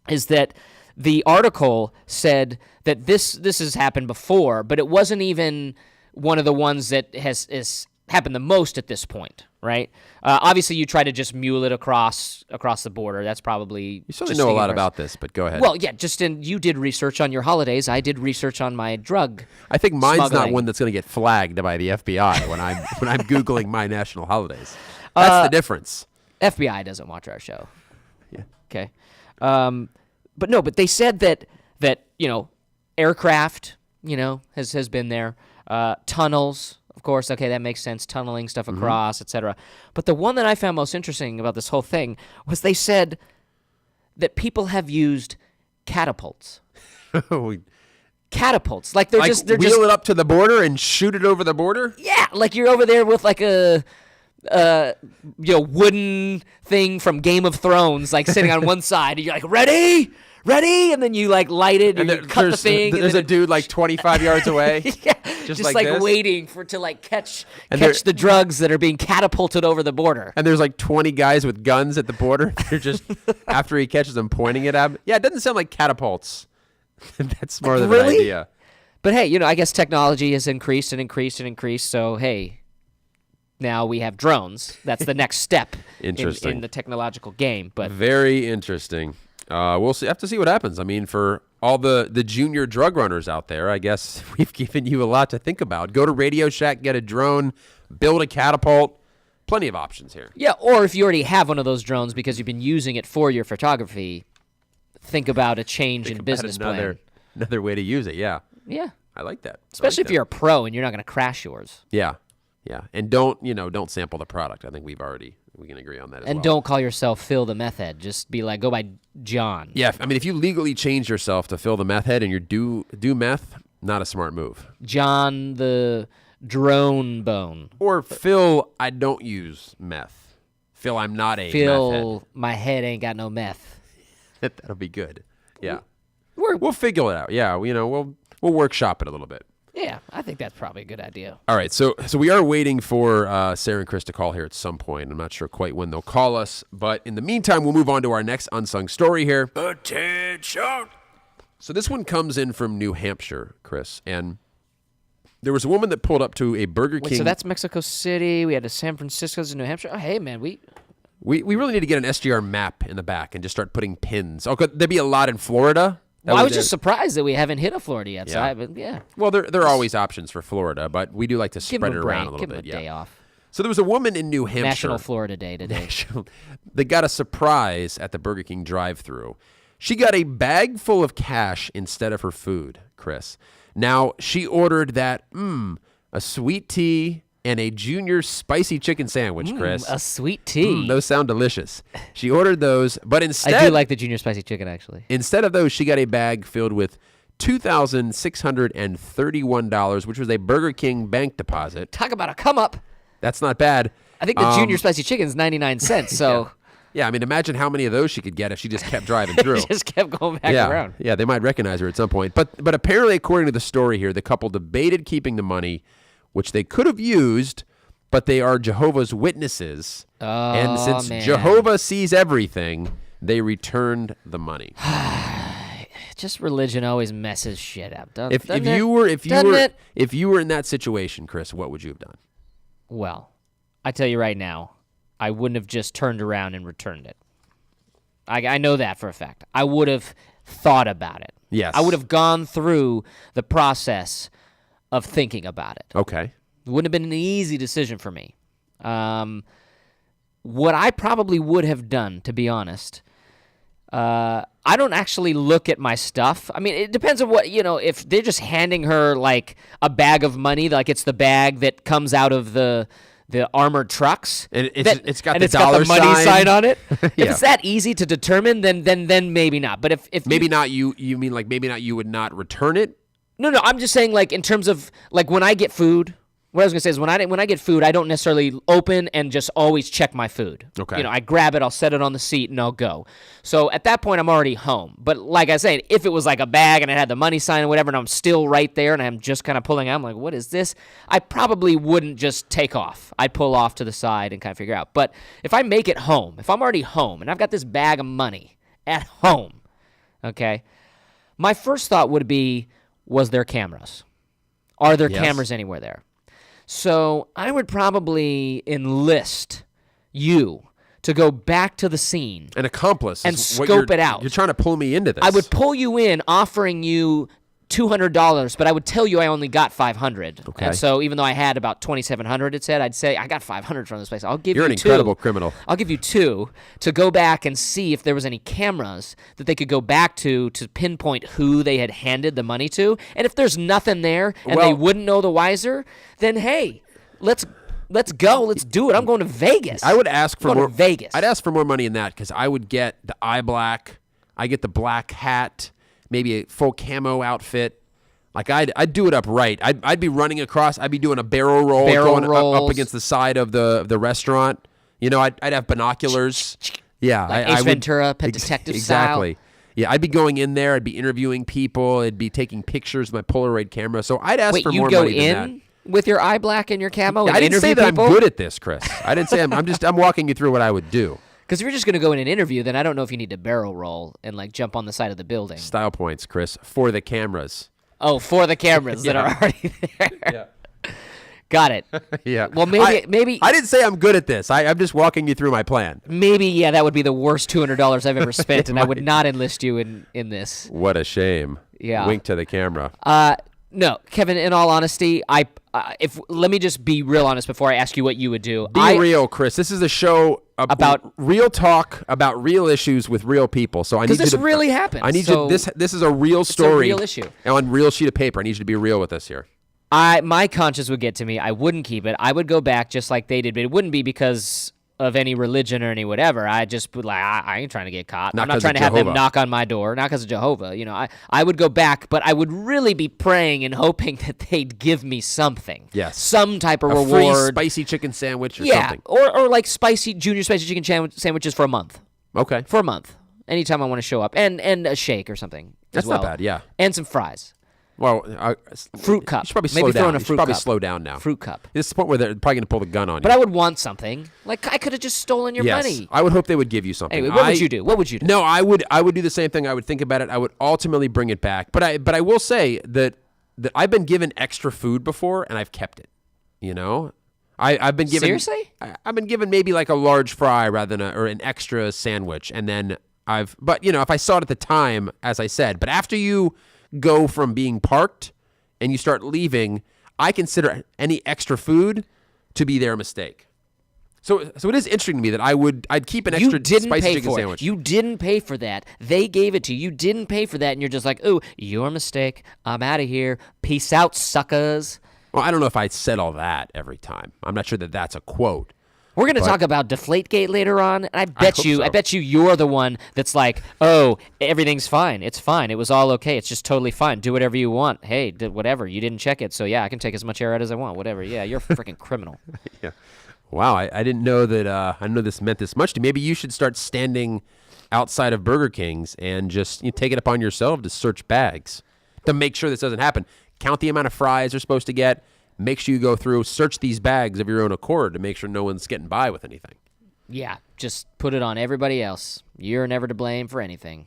is that the article said that this has happened before, but it wasn't even one of the ones that has happened the most at this point, right? Obviously, you try to just mule it across the border. That's probably You certainly just know a thinking lot across- about this, but go ahead. Well, yeah, you did research on your holidays. I did research on my drug. I think mine's not smuggling. one that's going to get flagged by the FBI when I'm googling my national holidays. That's the difference. FBI doesn't watch our show. Yeah. Okay. But they said that aircraft, has been there. Tunnels, of course. Okay, that makes sense. Tunneling stuff across, etc. But the one that I found most interesting about this whole thing was they said that people have used catapults. Catapults, like they're Like just wheel it up to the border and shoot it over the border? yeah, like you're over there with like a wooden thing from Game of Thrones, like sitting on one side, and you're like, ready, and then you like light it, and you cut the thing. There's a dude like 25 yards away, yeah, just like this. waiting to like catch there- the drugs that are being catapulted over the border. And there's like 20 guys with guns at the border. They're just after he catches them, pointing it at him. Yeah, it doesn't sound like catapults. That's more than an Really? idea. But hey, I guess technology has increased and increased and increased. So hey, now we have drones. That's the next step Interesting. in the technological game. But Very interesting. We'll have to see what happens. I mean, for all the junior drug runners out there, I guess we've given you a lot to think about. Go to Radio Shack, get a drone, build a catapult. Plenty of options here. yeah, or if you already have one of those drones because you've been using it for your photography, think about a change in business plan. Another way to use it. Yeah, Yeah, I like that. especially if you're a pro and you're not going to crash yours. Yeah, and don't sample the product. I think we can agree on that as well. And don't call yourself Phil the Meth Head. Just be like, go by John. Yeah, I mean, if you legally change yourself to Phil the Meth Head and you do meth, not a smart move. John the Drone Bone. Or Phil, I don't use meth. Phil, I'm not a meth Phil, my head ain't got no meth. head. That'll be good. Yeah, We're, we'll figure it out. Yeah, we'll workshop it a little bit. yeah, I think that's probably a good idea. All right, so we are waiting for Sarah and Chris to call here at some point. I'm not sure quite when they'll call us, but in the meantime, we'll move on to our next unsung story here. Attention! So this one comes in from New Hampshire, Chris, and there was a woman that pulled up to a Burger Wait, King. so that's Mexico City. We had a San Francisco's in New Hampshire. Oh, hey, man, We really need to get an SGR map in the back and just start putting pins. Oh, could there be a lot in Florida? Well, I was just surprised that we haven't hit a Florida yet. So Yeah. but yeah, Well, there are always options for Florida, but we do like to give spread him it a break. around a little Give him bit. a day off. So there was a woman in New Hampshire. National Florida Day today. They got a surprise at the Burger King drive-thru. She got a bag full of cash instead of her food, Chris. Now, she ordered that, a sweet tea and a junior spicy chicken sandwich, Chris. A sweet tea. Those sound delicious. She ordered those, but instead... I do like the junior spicy chicken, actually. Instead of those, she got a bag filled with $2,631, which was a Burger King bank deposit. Talk about a come up. That's not bad. I think the junior spicy chicken is 99 cents. So Yeah, I mean, imagine how many of those she could get if she just kept driving through. just kept going back around. Yeah, they might recognize her at some point. But apparently, according to the story here, the couple debated keeping the money, which they could have used, but they are Jehovah's Witnesses. And since man. Jehovah sees everything, they returned the money. Just religion always messes shit up. If doesn't you it? were in that situation, Chris, what would you have done? Well, I tell you right now, I wouldn't have just turned around and returned it. I know that for a fact. I would have thought about it. Yes. I would have gone through the process of thinking about it. Okay. It wouldn't have been an easy decision for me. What I probably would have done, to be honest, I don't actually look at my stuff. I mean, it depends on what, if they're just handing her like a bag of money, like it's the bag that comes out of the armored trucks. And it's got and the it's dollar got the money sign on it. If Yeah. it's that easy to determine, then maybe not. But if Maybe not you mean like maybe not you would not return it? No, I'm just saying, like, in terms of, like, when I get food, what I was going to say is when I get food, I don't necessarily open and just always check my food. Okay. I grab it, I'll set it on the seat, and I'll go. So at that point, I'm already home. But like I said, if it was like a bag and it had the money sign or whatever, and I'm still right there and I'm just kind of pulling out, I'm like, what is this? I probably wouldn't just take off. I'd pull off to the side and kind of figure out. But if I make it home, if I'm already home and I've got this bag of money at home, okay, my first thought would be, was there cameras? Are there Yes. cameras anywhere there? So I would probably enlist you to go back to the scene. An accomplice. And is what scope it out. You're trying to pull me into this. I would pull you in offering you $200, but I would tell you I only got $500. Okay. And so even though I had about $2,700, it said, I'd say I got $500 from this place. I'll give You're you an two. incredible criminal. I'll give you two to go back and see if there was any cameras that they could go back to pinpoint who they had handed the money to. And if there's nothing there and they Well- wouldn't know the wiser, then hey, let's go. Let's do it. I'm going to Vegas. I would ask for I'm going more to Vegas. I'd ask for more money in that because I would get the eye black. I get the black hat, maybe a full camo outfit. Like I'd do it upright. I'd be running across. I'd be doing a barrel roll, Barrel going up rolls. against the side of the restaurant. You know, I'd have binoculars. Yeah, Like I Ace would- Ventura, Pet Detective style. exactly. Yeah, I'd be going in there. I'd be interviewing people. I'd be taking pictures with my Polaroid camera. So I'd ask Wait, for you more go money than that. in with your eye black and your camo and I didn't say interview that people? I'm good at this, Chris. I didn't say I'm walking you through what I would do. Because if you're just going to go in an interview, then I don't know if you need to barrel roll and like jump on the side of the building. Style points, Chris, for the cameras. Oh, for the cameras that are already there. Got it. Yeah. Well, maybe I didn't say I'm good at this. I'm just walking you through my plan. yeah, that would be the worst $200 I've ever spent, and I would might. not enlist you in this. What a shame. Yeah. Wink to the camera. No, Kevin. In all honesty, let me just be real honest before I ask you what you would do. Be real, Chris. This is a show About- real talk about real issues with real people. So I need 'Cause you this to really happened, I need so- you. This is a real story. real issue. on real sheet of paper. I need you to be real with us here. My conscience would get to me. I wouldn't keep it. I would go back just like they did, but it wouldn't be because of any religion or any whatever. I just would like I ain't trying to get caught. Not I'm not 'cause trying of to have them Jehovah. knock on my door. Not because of Jehovah. You know, I would go back, but I would really be praying and hoping that they'd give me something. Yes. Some type of A free reward. spicy chicken sandwich or Yeah, something. or like junior spicy chicken sandwiches for a month. Okay. For a month, anytime I want to show up, and a shake or something. That's as well. not bad, yeah. And some fries. Well, Fruit cup. You should probably Maybe slow throw down. in a You should fruit probably cup. slow down now. Fruit cup. This is the point where they're probably going to pull the gun on you. But I would want something. Like I could have just stolen your yes, money. I would hope they would give you something. Anyway, what would you do? What would you do? No, I would do the same thing. I would think about it. I would ultimately bring it back. But I will say that I've been given extra food before and I've kept it. You know, I've been given Seriously? I've been given maybe like a large fry rather than or an extra sandwich, and then but you know, if I saw it at the time, as I said, but after you go from being parked and you start leaving, I consider any extra food to be their mistake. So it is interesting to me that I'd keep an extra You didn't spicy pay chicken for sandwich. it. You didn't pay for that. They gave it to you. You didn't pay for that, and you're just like, "Oh, your mistake. I'm out of here. Peace out, suckers." Well, I don't know if I said all that every time. I'm not sure that that's a quote. We're gonna talk about Deflategate later on, and I bet hope you, so. I bet you're the one that's like, "Oh, everything's fine. It's fine. It was all okay. It's just totally fine. Do whatever you want. Hey, whatever. You didn't check it, so yeah, I can take as much air out as I want. Whatever. Yeah, you're a freaking criminal." Yeah. Wow, I didn't know that. I didn't know this meant this much to you. Maybe you should start standing outside of Burger King's and just take it upon yourself to search bags to make sure this doesn't happen. Count the amount of fries they're supposed to get. Make sure you go through, search these bags of your own accord to make sure no one's getting by with anything. Yeah, just put it on everybody else. You're never to blame for anything.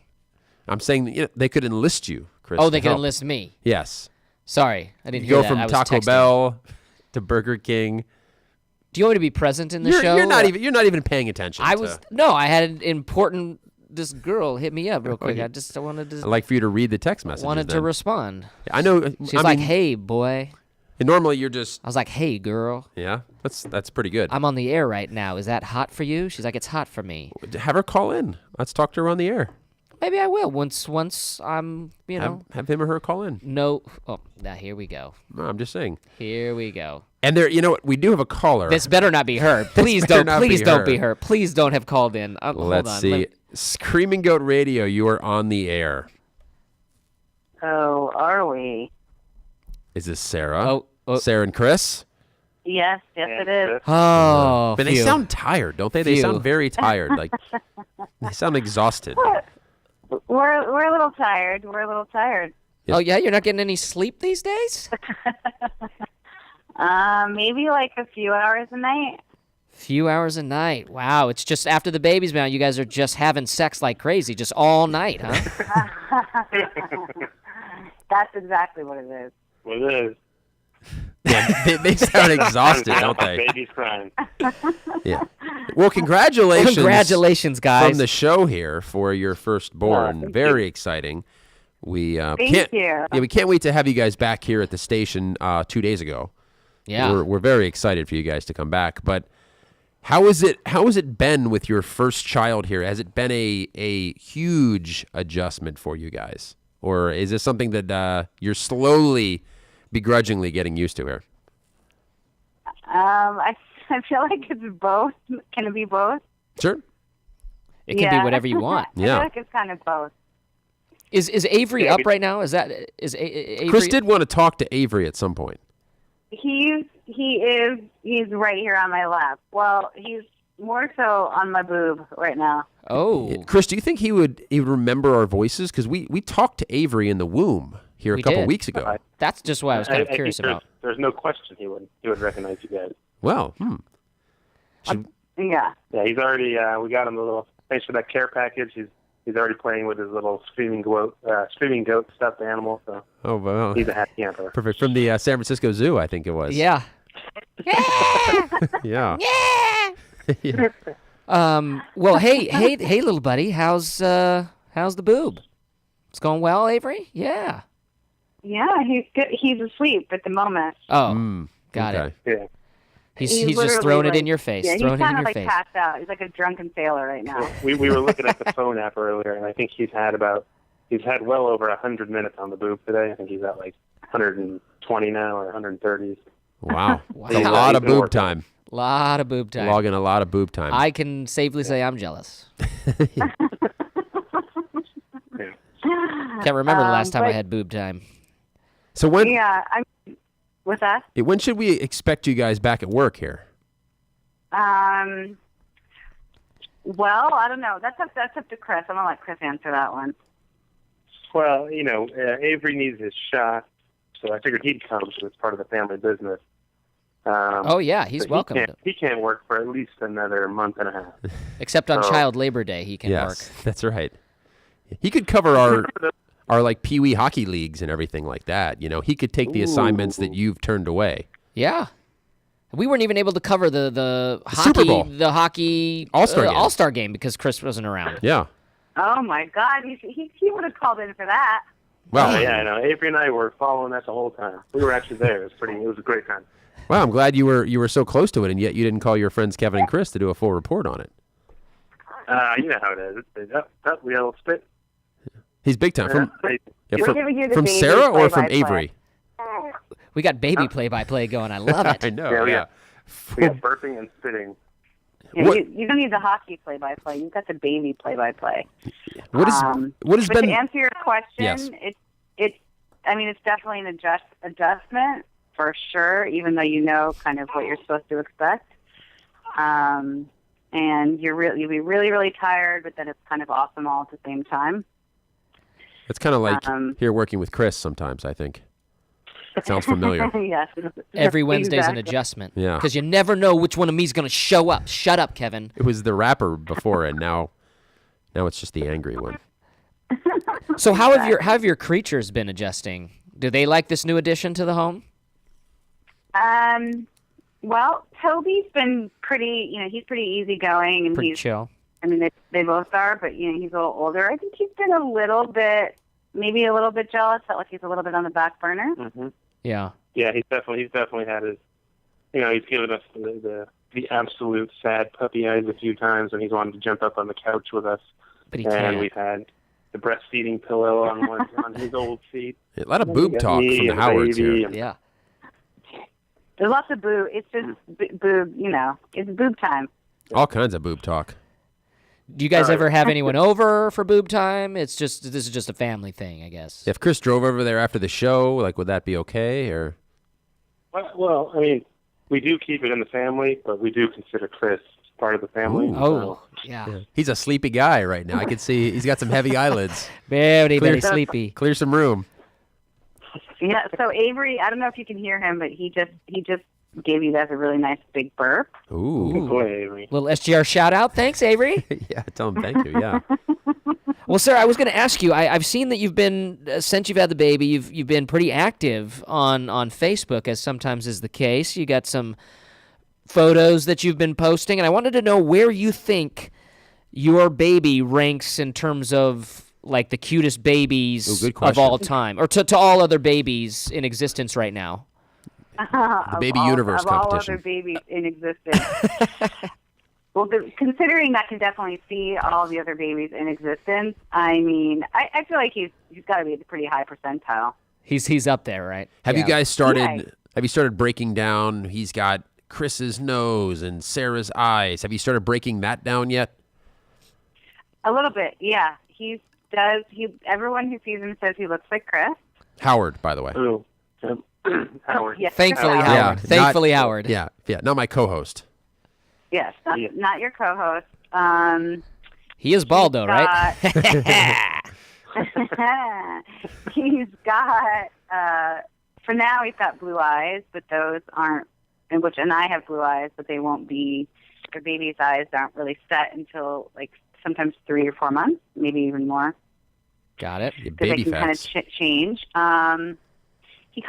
I'm saying that, they could enlist you, Chris. Oh, to they can help. enlist me. Yes. Sorry, I didn't You hear go that. from I was Taco texting. Bell to Burger King. Do you want me to be present in the show? You're not even paying attention. I to- was I had an important. This girl hit me up real quick. I just wanted I'd to like for you to read the text messages. wanted to then. respond. I know. She's I like, mean, "Hey, boy." normally you're just I was like, "Hey, girl. yeah. That's pretty good. I'm on the air right now. Is that hot for you?" She's like, "It's hot for me." Have her call in. Let's talk to her on the air. Maybe I will once I'm Have him or her call in. no. Oh, now here we go. No, I'm just saying. Here we go. And there, you know what? We do have a caller. This better not be her. Please better don't. not be Please don't her. be her. Please don't have called in. Hold Let's on. see. Screaming Goat Radio, you are on the air. Oh, are we? Is this Sarah? Oh. Sarah and Chris? Yes, it is. Oh, But they phew. sound tired, don't they? They Phew. sound very tired. Like they sound exhausted. We're a little tired. We're a little tired. Oh yeah, you're not getting any sleep these days? Maybe like a few hours a night. Few hours a night. Wow, it's just after the baby's been out, you guys are just having sex like crazy, just all night, huh? That's exactly what it is. Well, it is. Yeah, they sound exhausted, don't they? Baby's crying. Yeah. Well, congratulations. Congratulations, guys. From the show here for your firstborn. thank Very exciting. We Thank can't. you. Yeah, we can't wait to have you guys back here at the station 2 days ago. yeah. We're very excited for you guys to come back. But how is it been with your first child here? Has it been a huge adjustment for you guys, or is this something that you're slowly, begrudgingly getting used to here? I feel like it's both. Can it be both? Sure. It can be whatever you want. I Yeah. feel like it's kind of both. Is Avery Yeah, up right now? Is Avery? Chris did want to talk to Avery at some point. He's right here on my lap. Well, he's more so on my boob right now. Oh, Chris, do you think he would remember our voices? Because we talked to Avery in the womb here a We couple did. weeks ago. that's just what I was kind of I curious think about. there's no question he would recognize you guys. Well, should, Yeah. Yeah, he's already. We got him a little. Thanks for that care package. He's already playing with his little screaming goat stuffed animal. So oh, well, he's a happy camper. perfect. From the San Francisco Zoo, I think it was. Yeah. Yeah. Well, hey, little buddy, how's the boob? It's going well, Avery? Yeah. Yeah, he's good. He's asleep at the moment. Oh, got okay. it. Yeah. He's literally, just throwing it like- in your face. Yeah, he's throwing it in kind of your like face. passed out. He's like a drunken sailor right now. We were looking at the phone app earlier, and I think he's had well over 100 minutes on the boob today. I think he's at like 120 now or 130. Wow. Wow. It's a lot of He's been boob working. time. Lot of boob time. Logging a lot of boob time. I can safely say I'm jealous. Yeah. Can't remember the last time I but- had boob time. so when What's that? when should we expect you guys back at work here? Well, I don't know. That's up to Chris. I'm gonna let Chris answer that one. Well, Avery needs his shot, so I figured he'd come because it's part of the family business. Oh yeah, he's but welcome. He can't work for at least another month and a half. Except on Oh. Child Labor Day, he can yes, work. that's right. He could cover our like Pee Wee hockey leagues and everything like that. You know, he could take the assignments that you've turned away. Yeah. We weren't even able to cover the Super Bowl. hockey All-Star game. All-Star game because Chris wasn't around. Yeah. Oh my God, he would have called in for that. Well, Yeah, I know. Avery and I were following that the whole time. We were actually there. It was a great time. Well, I'm glad you were so close to it, and yet you didn't call your friends Kevin and Chris to do a full report on it. You know how it is. We all spit. He's big time. From, They- yeah, We're from, giving you the from baby Sarah or from play-by-play. Avery? We got baby play-by-play going. I love I it. know. Yeah, Yeah. we got burping and spitting. Yeah, What- you don't need the hockey play-by-play. You've got the baby play-by-play. What has But been? to answer your question, Yes. it's definitely an adjustment for sure. Even though you know kind of what you're supposed to expect, and you'll be really really tired, but then it's kind of awesome all at the same time. It's kind of like here working with Chris sometimes. I think. Sounds familiar. Yes. Every Wednesday's an Exactly. adjustment. Yeah. Because you never know which one of me's going to show up. Shut up, Kevin. It was the rapper before, and now it's just the angry one. So how have your creatures been adjusting? Do they like this new addition to the home? Well, Toby's been pretty. He's pretty easygoing, and Pretty he's. chill. I mean, they both are, but he's a little older. I think he's been maybe a little bit jealous. Felt like he's a little bit on the back burner. Mm-hmm. Yeah. Yeah, he's definitely had his. He's given us the absolute sad puppy eyes a few times when he's wanted to jump up on the couch with us. But he And can't. we've had the breastfeeding pillow on his old feet. A lot of boob talk Me from the and Howards baby here. and- Yeah. There's lots of boob. It's just boob. It's boob time. All kinds of boob talk. Do you guys All right. ever have anyone over for boob time? This is just a family thing, I guess. If Chris drove over there after the show, like, would that be okay? Or Well, I mean, we do keep it in the family, but we do consider Chris part of the family. Ooh. Oh, yeah. he's a sleepy guy right now. I can see he's got some heavy eyelids. Very, Clear- very sleepy. Clear some room. Yeah. So Avery, I don't know if you can hear him, but he just gave you guys a really nice big burp. Ooh. Boy, Avery. Little SGR shout out. Thanks, Avery. Yeah, tell him thank you. Yeah. Well, sir, I was going to ask you. I've seen that you've been since you've had the baby. You've been pretty active on Facebook, as sometimes is the case. You got some photos that you've been posting, and I wanted to know where you think your baby ranks in terms of like the cutest babies Ooh, good of question. all time, or to all other babies in existence right now. The baby universe of all competition. other babies in existence. Well, considering that can definitely see all the other babies in existence, I mean, I feel like he's got to be at a pretty high percentile. He's up there, right? Have you Yeah. guys started? Yeah. Have you started breaking down? He's got Chris's nose and Sarah's eyes. Have you started breaking that down yet? A little bit, yeah. He's does. Everyone who sees him says he looks like Chris. Howard, by the way. Ooh. Howard. Yes, Thankfully, Howard. Howard. Yeah, Thankfully, not- Howard. Yeah, not my co-host. Yes, not your co-host. He is bald, though, right? He's got, for now, he's got blue eyes, but those aren't, and I have blue eyes, but they won't be, their baby's eyes aren't really set until like sometimes 3 or 4 months, maybe even more. Got it. Your Because baby they can kind of facts. change. He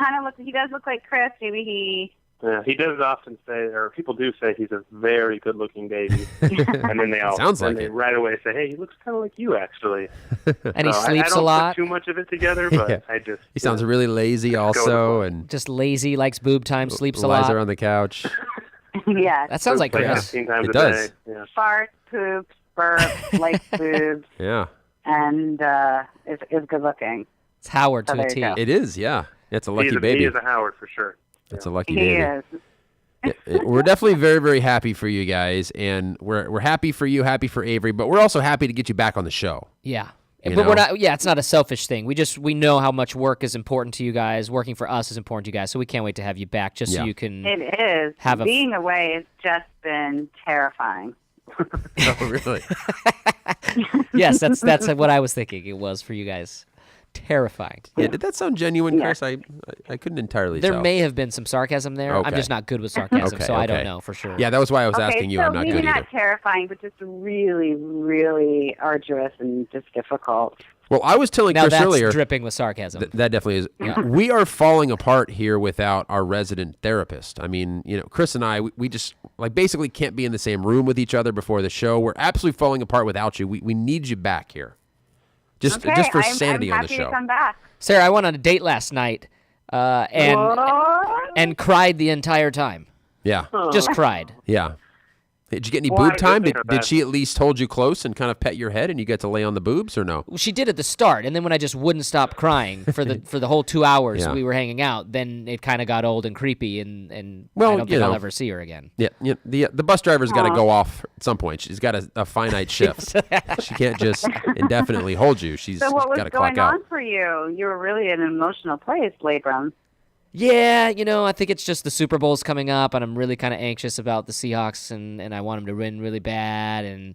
does look like Chris. Maybe Yeah, he does often say, or people do say, he's a very good-looking baby, and then they all Sounds like they it. right away say, "Hey, he looks kind of like you, actually." And he So sleeps I don't a lot. Put too much of it together, but Yeah. I just He sounds really lazy also, and Just lazy, likes boob time, sleeps a lies lot. there on the couch. yeah. That sounds like like Chris. 15 times It a does. day. Yeah. Farts, poops, burps, likes boobs, Yeah, and is good looking. It's Howard to Oh, a there you T. go. it is. Yeah, it's a lucky He baby. is a Howard for sure. It's a lucky He baby. is. We're definitely very, very happy for you guys, and we're happy for you, happy for Avery, but we're also happy to get you back on the show. Yeah. You But we're know? not. Yeah, it's not a selfish thing. We know how much work is important to you guys. Working for us is important to you guys. So we can't wait to have you back, just so Yeah. you can. It is. Have a- Being away has just been terrifying. Oh, really? Yes, that's what I was thinking. It was for you guys. Terrifying. Yeah. Did that sound genuine, Chris? I couldn't entirely There tell. may have been some sarcasm there. I'm Okay. just not good with sarcasm, Okay, so I okay. don't know for sure. Yeah, that was why I was Okay, asking you. so I'm not maybe good not either. terrifying, but just really, really arduous and just difficult. Well, I was telling Now Chris that's earlier. dripping with sarcasm. That definitely is. We are falling apart here without our resident therapist. I mean, Chris and I, we just basically can't be in the same room with each other before the show. We're absolutely falling apart without you. We need you back here, just for sanity I'm on the happy show. to come back. Sarah, I went on a date last night, and cried the entire time. Yeah, Just cried. yeah. Did you get any Well, boob time? I Did, think did that- she at least hold you close and kind of pet your head, and you get to lay on the boobs, or no? She did at the start, and then when I just wouldn't stop crying for the whole 2 hours Yeah. we were hanging out, then it kind of got old and creepy, and Well, I don't think you I'll know. ever see her again. Yeah, the bus driver's got to go off at some point. She's got a finite shift. She can't just indefinitely hold you. She's So what was got to clock going out. on for you? You were really in an emotional place, Labram. Yeah, I think it's just the Super Bowl's coming up, and I'm really kind of anxious about the Seahawks, and I want them to win really bad, and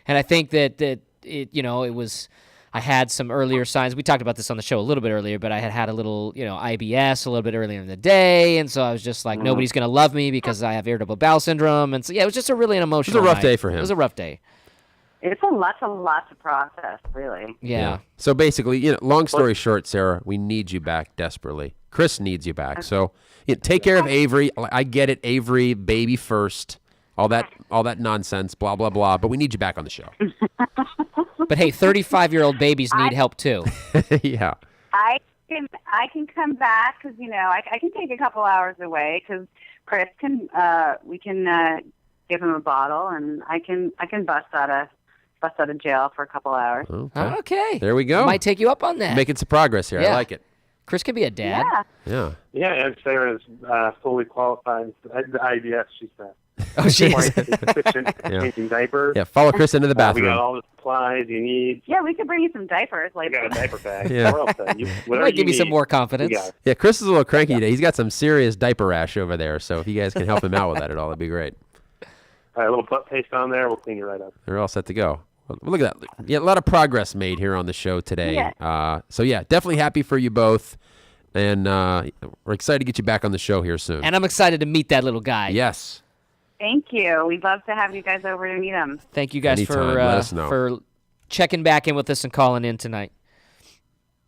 I think that it was. I had some earlier signs. We talked about this on the show a little bit earlier, but I had a little, IBS a little bit earlier in the day, and so I was just like, nobody's gonna love me because I have irritable bowel syndrome, and so yeah, it was just an emotional. rough night. day for him. It was a rough day. It's a lot to process, really. Yeah. So basically, long story short, Sarah, we need you back desperately. Chris needs you back. So take care of Avery. I get it, Avery, baby first. All that nonsense, blah blah blah. But we need you back on the show. But hey, 35-year-old babies need help too. Yeah. I can come back because I can take a couple hours away because Chris can we can give him a bottle and I can bust out of jail for a couple hours. Okay. There we go. Might take you up on that. Making some progress here. I Yeah. like it. Chris can be a dad. Yeah. Yeah. Yeah, and Sarah's fully qualified. The IBS, she said. Oh, she Quite is. efficient at changing diapers. Yeah. Follow Chris into the We got bathroom. all the supplies you need. Yeah, we could bring you some diapers. We got a diaper bag. Yeah. We're all set. Whatever Might give you you some need, more we confidence. got it. Yeah. Chris is a little cranky today. He's got some serious diaper rash over there. So if you guys can help him out with that at all, that'd be great. A little butt paste on there. We'll clean you right up. They're all set to go. Well, look at that. Yeah, a lot of progress made here on the show today. Yeah. So yeah, definitely happy for you both, and we're excited to get you back on the show here soon. And I'm excited to meet that little guy. Yes. Thank you. We'd love to have you guys over to meet him. Thank you guys Anytime. Let us know. for checking back in with us and calling in tonight.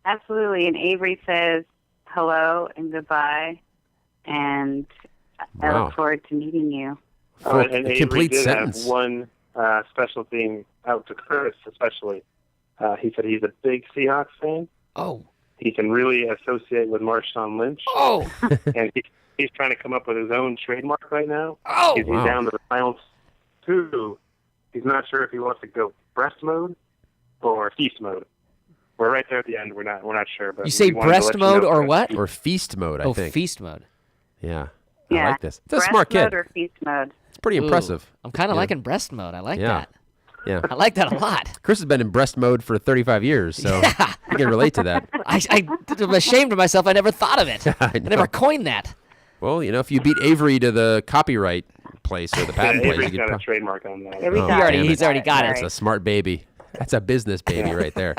Absolutely. And Avery says hello and goodbye, and I Wow. look forward to meeting you. Full- and a Avery complete did sentence. have one special thing out to Chris, especially. He said he's a big Seahawks fan. Oh. He can really associate with Marshawn Lynch. Oh. And he's trying to come up with his own trademark right now. Oh. He's Wow. down to the final two. He's not sure if he wants to go breast mode or feast mode. We're right there at the end. We're not sure. But You say we wanted to breast let you mode know, or Chris. what? Or feast mode, I Oh, think. feast mode. Yeah. I Yeah. like this. It's a Breast smart kid. mode or feast mode. It's pretty Ooh. impressive. I'm kind of Yeah. liking breast mode. I like Yeah. that. Yeah. I like that a lot. Chris has been in breast mode for 35 years, so I can relate to that. I'm ashamed of myself. I never thought of it. I know. never coined that. Well, if you beat Avery to the copyright place or the patent place, Avery's you got a could trademark on that. There we Oh, go. damn it. He's already got That's it. a smart baby. That's a business baby right there.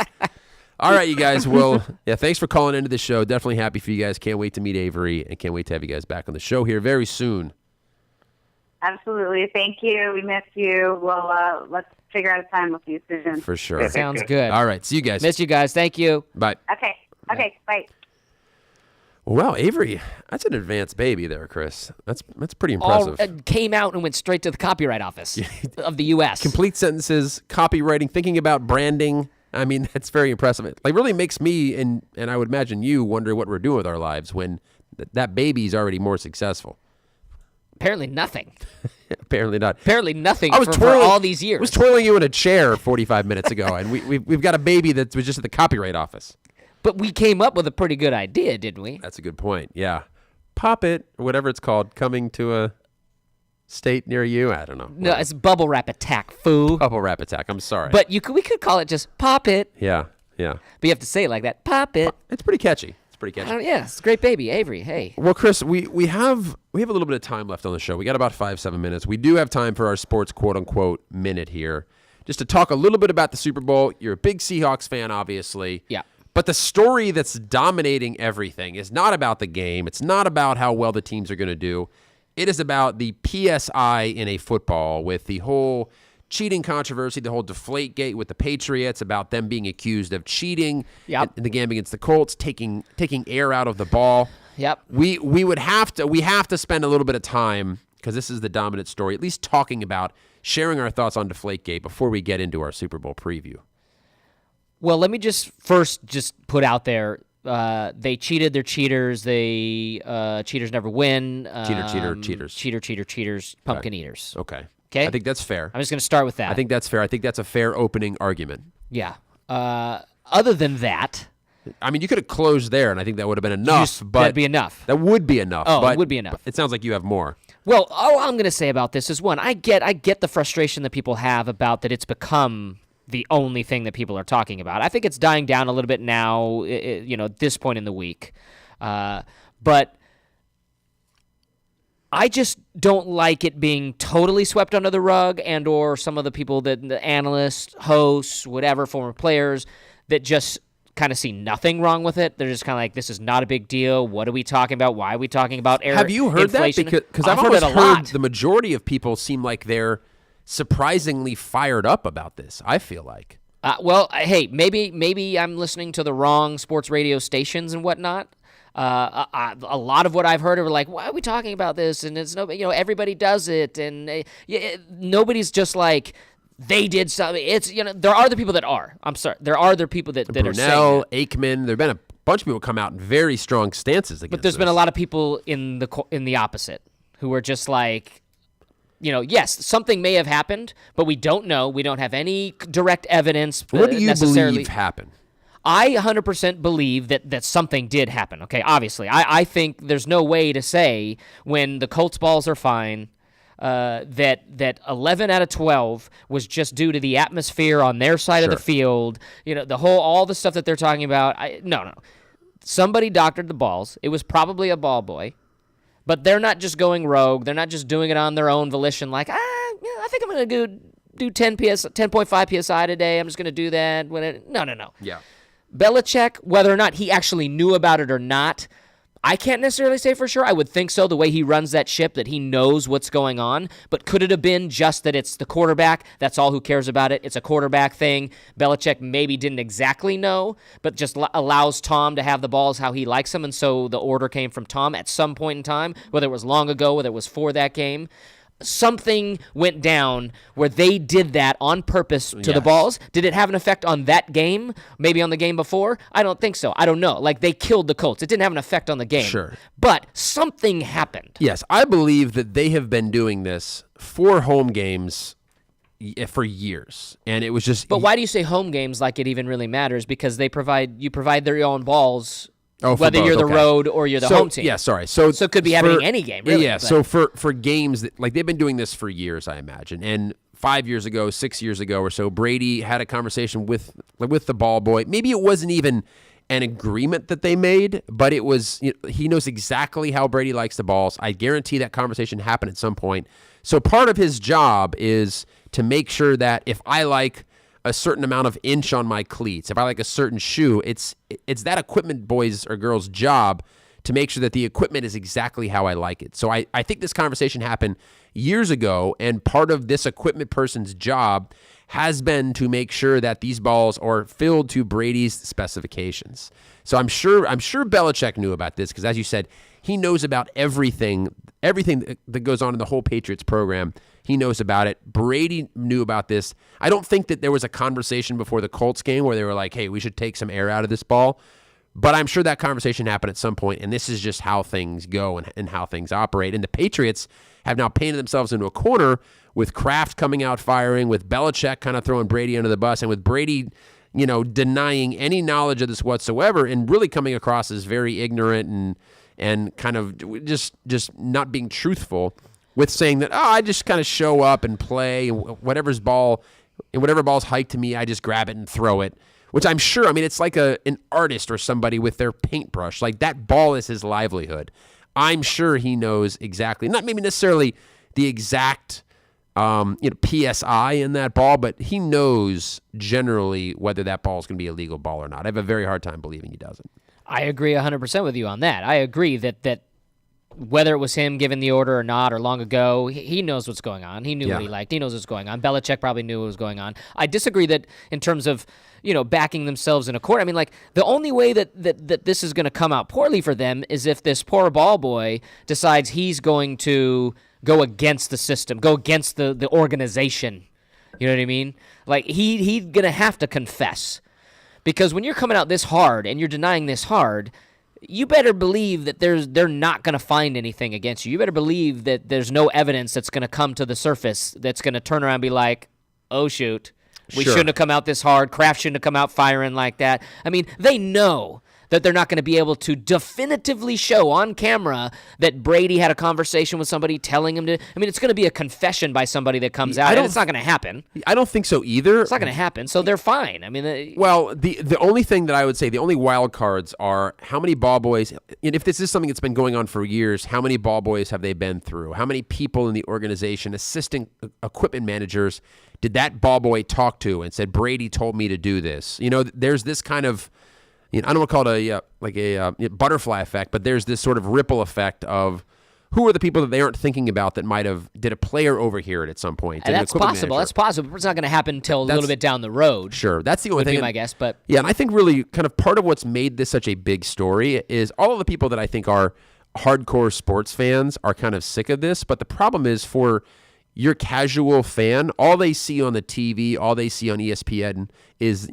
All right, you guys. Well, thanks for calling into the show. Definitely happy for you guys. Can't wait to meet Avery and can't wait to have you guys back on the show here very soon. Absolutely. Thank you. We miss you. Well, let's figure out a time with you soon. For sure. Sounds good. All right. See you guys. Miss you guys. Thank you. Bye. Okay. Okay. Bye. Well, Avery, that's an advanced baby there, Chris. That's pretty All impressive. came out and went straight to the Copyright Office of the U.S. Complete sentences, copywriting, thinking about branding. I mean, that's very impressive. It really makes me and I would imagine you wonder what we're doing with our lives when that baby's already more successful. Apparently nothing. Apparently not. Apparently nothing I was for all these years. I was twirling you in a chair 45 minutes ago, and we've got a baby that was just at the Copyright Office. But we came up with a pretty good idea, didn't we? That's a good point. Yeah. Pop It, or whatever it's called, coming to a state near you. I don't know. No, it's Bubble Wrap Attack, foo. Bubble Wrap Attack. I'm sorry. But we could call it just Pop It. Yeah. But you have to say it like that. Pop It. It's pretty catchy. Yeah, it's a great baby. Avery, hey. Well, Chris, we have a little bit of time left on the show. We got about 5-7 minutes. We do have time for our sports quote unquote minute here, just to talk a little bit about the Super Bowl. You're a big Seahawks fan, obviously. Yeah. But the story that's dominating everything is not about the game. It's not about how well the teams are going to do. It is about the PSI in a football with the whole cheating controversy, the whole Deflategate with the Patriots, about them being accused of cheating in the game against the Colts, taking air out of the ball. Yep. We have to spend a little bit of time, because this is the dominant story, at least talking about, sharing our thoughts on Deflategate before we get into our Super Bowl preview. Well, let me just put out there, they cheated. They're cheaters. They cheaters never win. Cheaters. Cheaters. Pumpkin eaters. Okay. Okay. I think that's fair. I'm just going to start with that. I think that's fair. I think that's a fair opening argument. Yeah. Other than that, I mean, you could have closed there, and I think that would have been enough. But that'd be enough. That would be enough. Oh, but it would be enough. It sounds like you have more. Well, all I'm going to say about this is, one, I get the frustration that people have about that it's become the only thing that people are talking about. I think it's dying down a little bit now, at this point in the week. But I just don't like it being totally swept under the rug, and or some of the people, the analysts, hosts, whatever, former players, that just kind of see nothing wrong with it. They're just kind of like, this is not a big deal. What are we talking about? Why are we talking about Have you heard inflation? that? Because I've almost heard the majority of people seem like they're surprisingly fired up about this, I feel like. Well, hey, maybe I'm listening to the wrong sports radio stations and whatnot. A lot of what I've heard are like, why are we talking about this? And it's everybody does it, and nobody's just like, they did something. It's there are the people that are. I'm sorry, there are the people that are saying Brunell, that. Aikman. There've been a bunch of people come out in very strong stances against. But there's been a lot of people in the opposite who are just like, yes, something may have happened, but we don't know. We don't have any direct evidence. What do you necessarily believe happened? I 100% believe that something did happen, okay? Obviously. I think there's no way to say when the Colts balls are fine that 11 out of 12 was just due to the atmosphere on their side of the field. All the stuff that they're talking about. No. Somebody doctored the balls. It was probably a ball boy. But they're not just going rogue. They're not just doing it on their own volition like, I think I'm going to do 10.5 PSI today. I'm just going to do that. No. Yeah. Belichick, whether or not he actually knew about it or not, I can't necessarily say for sure. I would think so, the way he runs that ship, that he knows what's going on. But could it have been just that it's the quarterback? That's all who cares about it. It's a quarterback thing. Belichick maybe didn't exactly know, but just allows Tom to have the balls how he likes them, and so the order came from Tom at some point in time, whether it was long ago, whether it was for that game. Something went down where they did that on purpose to the balls. Did it have an effect on that game? Maybe on the game before? I don't think so. I don't know. Like, they killed the Colts. It didn't have an effect on the game. Sure. But something happened. Yes, I believe that they have been doing this for home games for years, and it was just. But why do you say home games like it even really matters? Because you provide their own balls. Whether both, you're the okay. road or you're the home team. Yeah, sorry. So it could be happening any game, really. Yeah, but. so for games, that, like, they've been doing this for years, I imagine. And 5 years ago, 6 years ago or so, Brady had a conversation with the ball boy. Maybe it wasn't even an agreement that they made, but it was, he knows exactly how Brady likes the balls. I guarantee that conversation happened at some point. So part of his job is to make sure that if I like a certain amount of inch on my cleats, if I like a certain shoe, it's that equipment boy's or girl's job to make sure that the equipment is exactly how I like it. So I think this conversation happened years ago, and part of this equipment person's job has been to make sure that these balls are filled to Brady's specifications. So I'm sure Belichick knew about this because, as you said, he knows about everything that goes on in the whole Patriots program. He knows about it. Brady knew about this. I don't think that there was a conversation before the Colts game where they were like, hey, we should take some air out of this ball. But I'm sure that conversation happened at some point, and this is just how things go and how things operate. And the Patriots have now painted themselves into a corner with Kraft coming out firing, with Belichick kind of throwing Brady under the bus, and with Brady, denying any knowledge of this whatsoever and really coming across as very ignorant and kind of just not being truthful with saying that, I just kind of show up and play, and whatever ball's hiked to me, I just grab it and throw it. Which I'm sure, it's like an artist or somebody with their paintbrush. Like, that ball is his livelihood. I'm sure he knows exactly, not maybe necessarily the exact PSI in that ball, but he knows generally whether that ball is going to be a legal ball or not. I have a very hard time believing he doesn't. I agree 100% with you on that. I agree that whether it was him giving the order or not, or long ago, he knows what's going on. He knew what he liked. He knows what's going on. Belichick probably knew what was going on. I disagree that in terms of, backing themselves in a court. The only way that this is going to come out poorly for them is if this poor ball boy decides he's going to go against the system, go against the organization. You know what I mean? Like, he's going to have to confess. Because when you're coming out this hard and you're denying this hard, you better believe that they're not going to find anything against you. You better believe that there's no evidence that's going to come to the surface that's going to turn around and be like, oh, shoot, we shouldn't have come out this hard. Kraft shouldn't have come out firing like that. They know that they're not going to be able to definitively show on camera that Brady had a conversation with somebody telling him to. It's going to be a confession by somebody that comes out, and it's not going to happen. I don't think so either. It's not going to happen, so they're fine. Well, the only thing that I would say, the only wild cards are how many ball boys, and if this is something that's been going on for years, how many ball boys have they been through? How many people in the organization, assistant equipment managers, did that ball boy talk to and said, Brady told me to do this? There's this kind of, I don't want to call it a butterfly effect, but there's this sort of ripple effect of who are the people that they aren't thinking about that did a player overhear it at some point? And that's possible. That's possible. It's not going to happen until a little bit down the road. Sure. That's the only would thing. Be my guess. But yeah, and I think really kind of part of what's made this such a big story is all of the people that I think are hardcore sports fans are kind of sick of this. But the problem is for your casual fan, all they see on the TV, all they see on ESPN is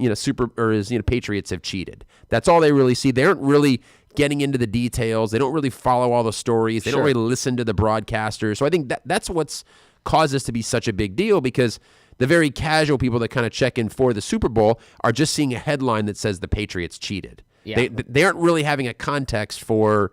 Patriots have cheated. That's all they really see. They aren't really getting into the details. They don't really follow all the stories. They don't really listen to the broadcasters. So I think that's what's caused this to be such a big deal, because the very casual people that kind of check in for the Super Bowl are just seeing a headline that says the Patriots cheated. Yeah. They aren't really having a context for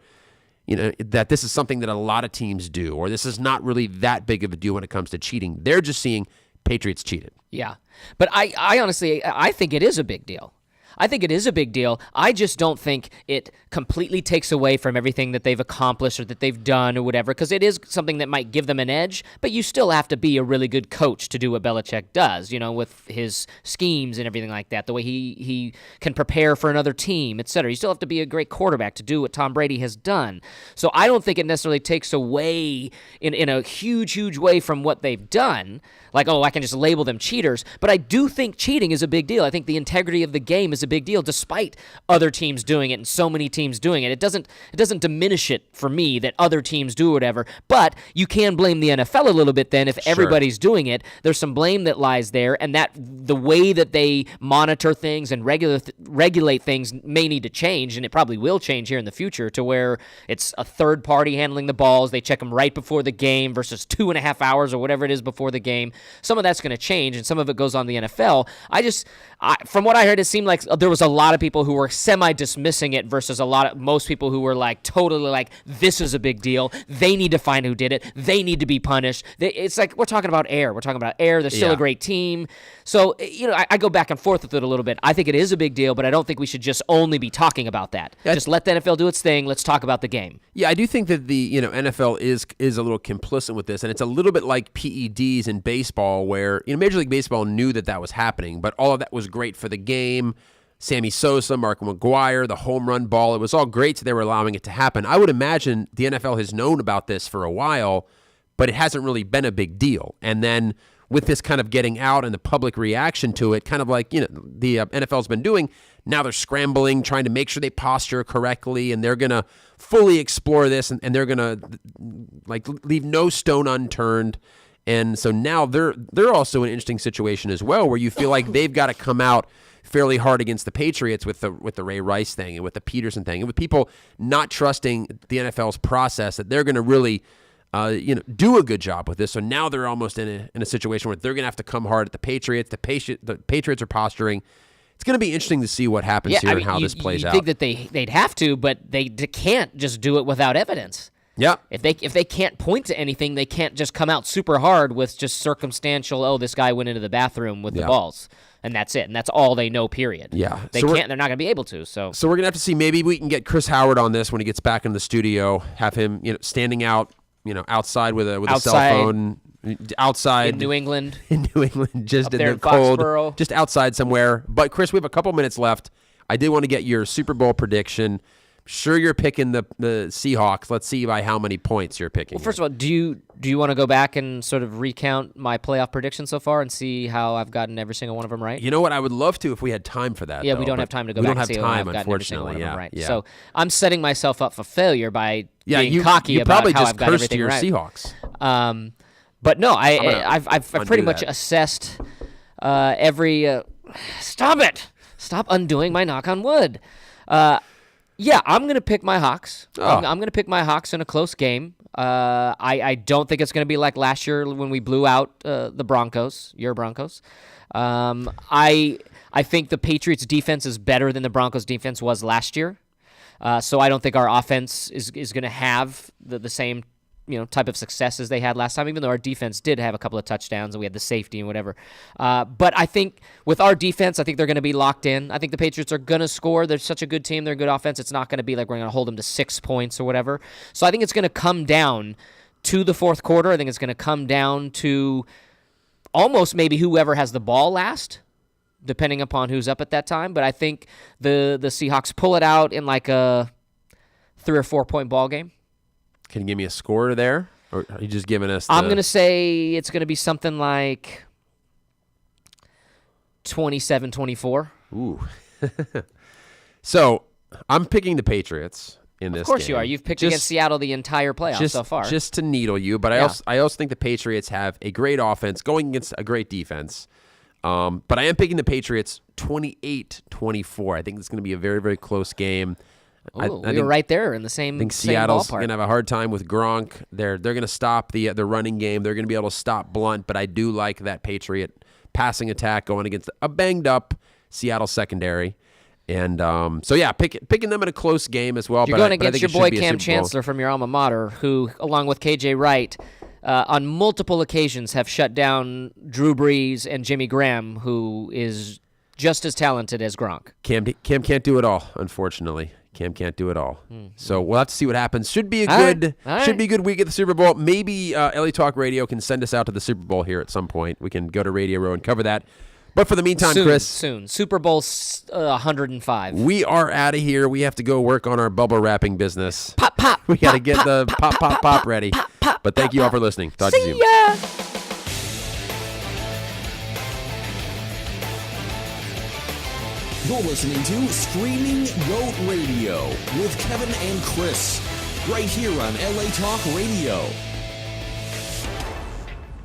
that this is something that a lot of teams do, or this is not really that big of a deal when it comes to cheating. They're just seeing Patriots cheated. Yeah. But I honestly, I think it is a big deal. I think it is a big deal. I just don't think it completely takes away from everything that they've accomplished or that they've done or whatever, because it is something that might give them an edge, but you still have to be a really good coach to do what Belichick does, with his schemes and everything like that, the way he can prepare for another team, etc. You still have to be a great quarterback to do what Tom Brady has done. So I don't think it necessarily takes away in a huge, huge way from what they've done. Like, I can just label them cheaters. But I do think cheating is a big deal. I think the integrity of the game is a big deal, despite other teams doing it and so many teams doing it. It doesn't diminish it for me that other teams do whatever. But you can blame the NFL a little bit then if everybody's doing it. There's some blame that lies there, and that the way that they monitor things and regulate things may need to change, and it probably will change here in the future to where it's a third party handling the balls. They check them right before the game versus 2.5 hours or whatever it is before the game. Some of that's going to change, and some of it goes on the NFL. From what I heard, it seemed like there was a lot of people who were semi-dismissing it versus most people who were like totally like, this is a big deal. They need to find who did it. They need to be punished. It's like we're talking about Air. We're talking about Air. They're still a great team. So, I go back and forth with it a little bit. I think it is a big deal, but I don't think we should just only be talking about that. Just let the NFL do its thing. Let's talk about the game. Yeah, I do think that the NFL is a little complicit with this, and it's a little bit like PEDs in baseball, where Major League Baseball knew that was happening, but all of that was great for the game. Sammy Sosa, Mark McGwire, the home run ball, it was all great, so they were allowing it to happen. I would imagine the NFL has known about this for a while, but it hasn't really been a big deal. And then with this kind of getting out and the public reaction to it, kind of like the NFL's been doing, now they're scrambling, trying to make sure they posture correctly, and they're going to fully explore this, and they're going to leave no stone unturned. And so now they're also in an interesting situation as well, where you feel like they've got to come out fairly hard against the Patriots with the Ray Rice thing and with the Peterson thing, and with people not trusting the NFL's process, that they're going to really do a good job with this. So now they're almost in a situation where they're going to have to come hard at the Patriots. The Patriots are posturing. It's going to be interesting to see what happens here and how this plays out. You think that they'd have to, but they can't just do it without evidence. Yeah. If they can't point to anything, they can't just come out super hard with just circumstantial, oh, this guy went into the bathroom with the balls. And that's it. And that's all they know, period. Yeah. They're not going to be able to. So we're going to have to see. Maybe we can get Chris Howard on this when he gets back in the studio, have him standing out, outside with a cell phone. Outside in New England, just in there the cold, Foxborough. Just outside somewhere. But Chris, we have a couple minutes left. I did want to get your Super Bowl prediction. Sure, you're picking the Seahawks. Let's see by how many points you're picking. Well, first of all, do you want to go back and sort of recount my playoff predictions so far and see how I've gotten every single one of them right? You know what? I would love to if we had time for that. Yeah, though, we don't have time to go we back don't and have see time, how I've gotten every single one of them right. Yeah. So I'm setting myself up for failure by being cocky you about probably how just I've got cursed everything your right. Seahawks. But no, I've pretty much assessed every. Stop it! Stop undoing my knock on wood. Yeah, I'm going to pick my Hawks. Oh. I'm going to pick my Hawks in a close game. I don't think it's going to be like last year when we blew out the Broncos, your Broncos. I think the Patriots' defense is better than the Broncos' defense was last year. So I don't think our offense is going to have the same type of success as they had last time, even though our defense did have a couple of touchdowns and we had the safety and whatever. But I think with our defense, I think they're going to be locked in. I think the Patriots are going to score. They're such a good team. They're a good offense. It's not going to be like we're going to hold them to 6 points or whatever. So I think it's going to come down to the fourth quarter. I think it's going to come down to almost maybe whoever has the ball last, depending upon who's up at that time. But I think the Seahawks pull it out in like a 3 or 4 point ball game. Can you give me a score there? Or are you just giving us I'm going to say it's going to be something like 27-24. Ooh. So, I'm picking the Patriots in this game. Of course you are. You've picked against Seattle the entire playoffs so far. Just to needle you, but I also think the Patriots have a great offense going against a great defense. But I am picking the Patriots 28-24. I think it's going to be a very, very close game. We were right there in the same. I think same Seattle's ballpark. going to have a hard time with Gronk. They're going to stop the running game. They're going to be able to stop Blunt, but I do like that Patriot passing attack going against a banged up Seattle secondary. And picking them in a close game as well. You're going against your boy Cam Chancellor from your alma mater, who, along with KJ Wright, on multiple occasions have shut down Drew Brees and Jimmy Graham, who is just as talented as Gronk. Cam can't do it all, unfortunately. Cam can't do it all. So we'll have to see what happens. Should be a good week at the Super Bowl. Maybe LA Talk Radio can send us out to the Super Bowl here at some point. We can go to Radio Row and cover that. But for the meantime, Chris. Soon. Super Bowl 105. We are out of here. We have to go work on our bubble wrapping business. Pop, pop. We got to get the pop ready. But thank you all for listening. Talk to you soon. See ya. You're listening to Screaming Goat Radio with Kevin and Chris, right here on LA Talk Radio.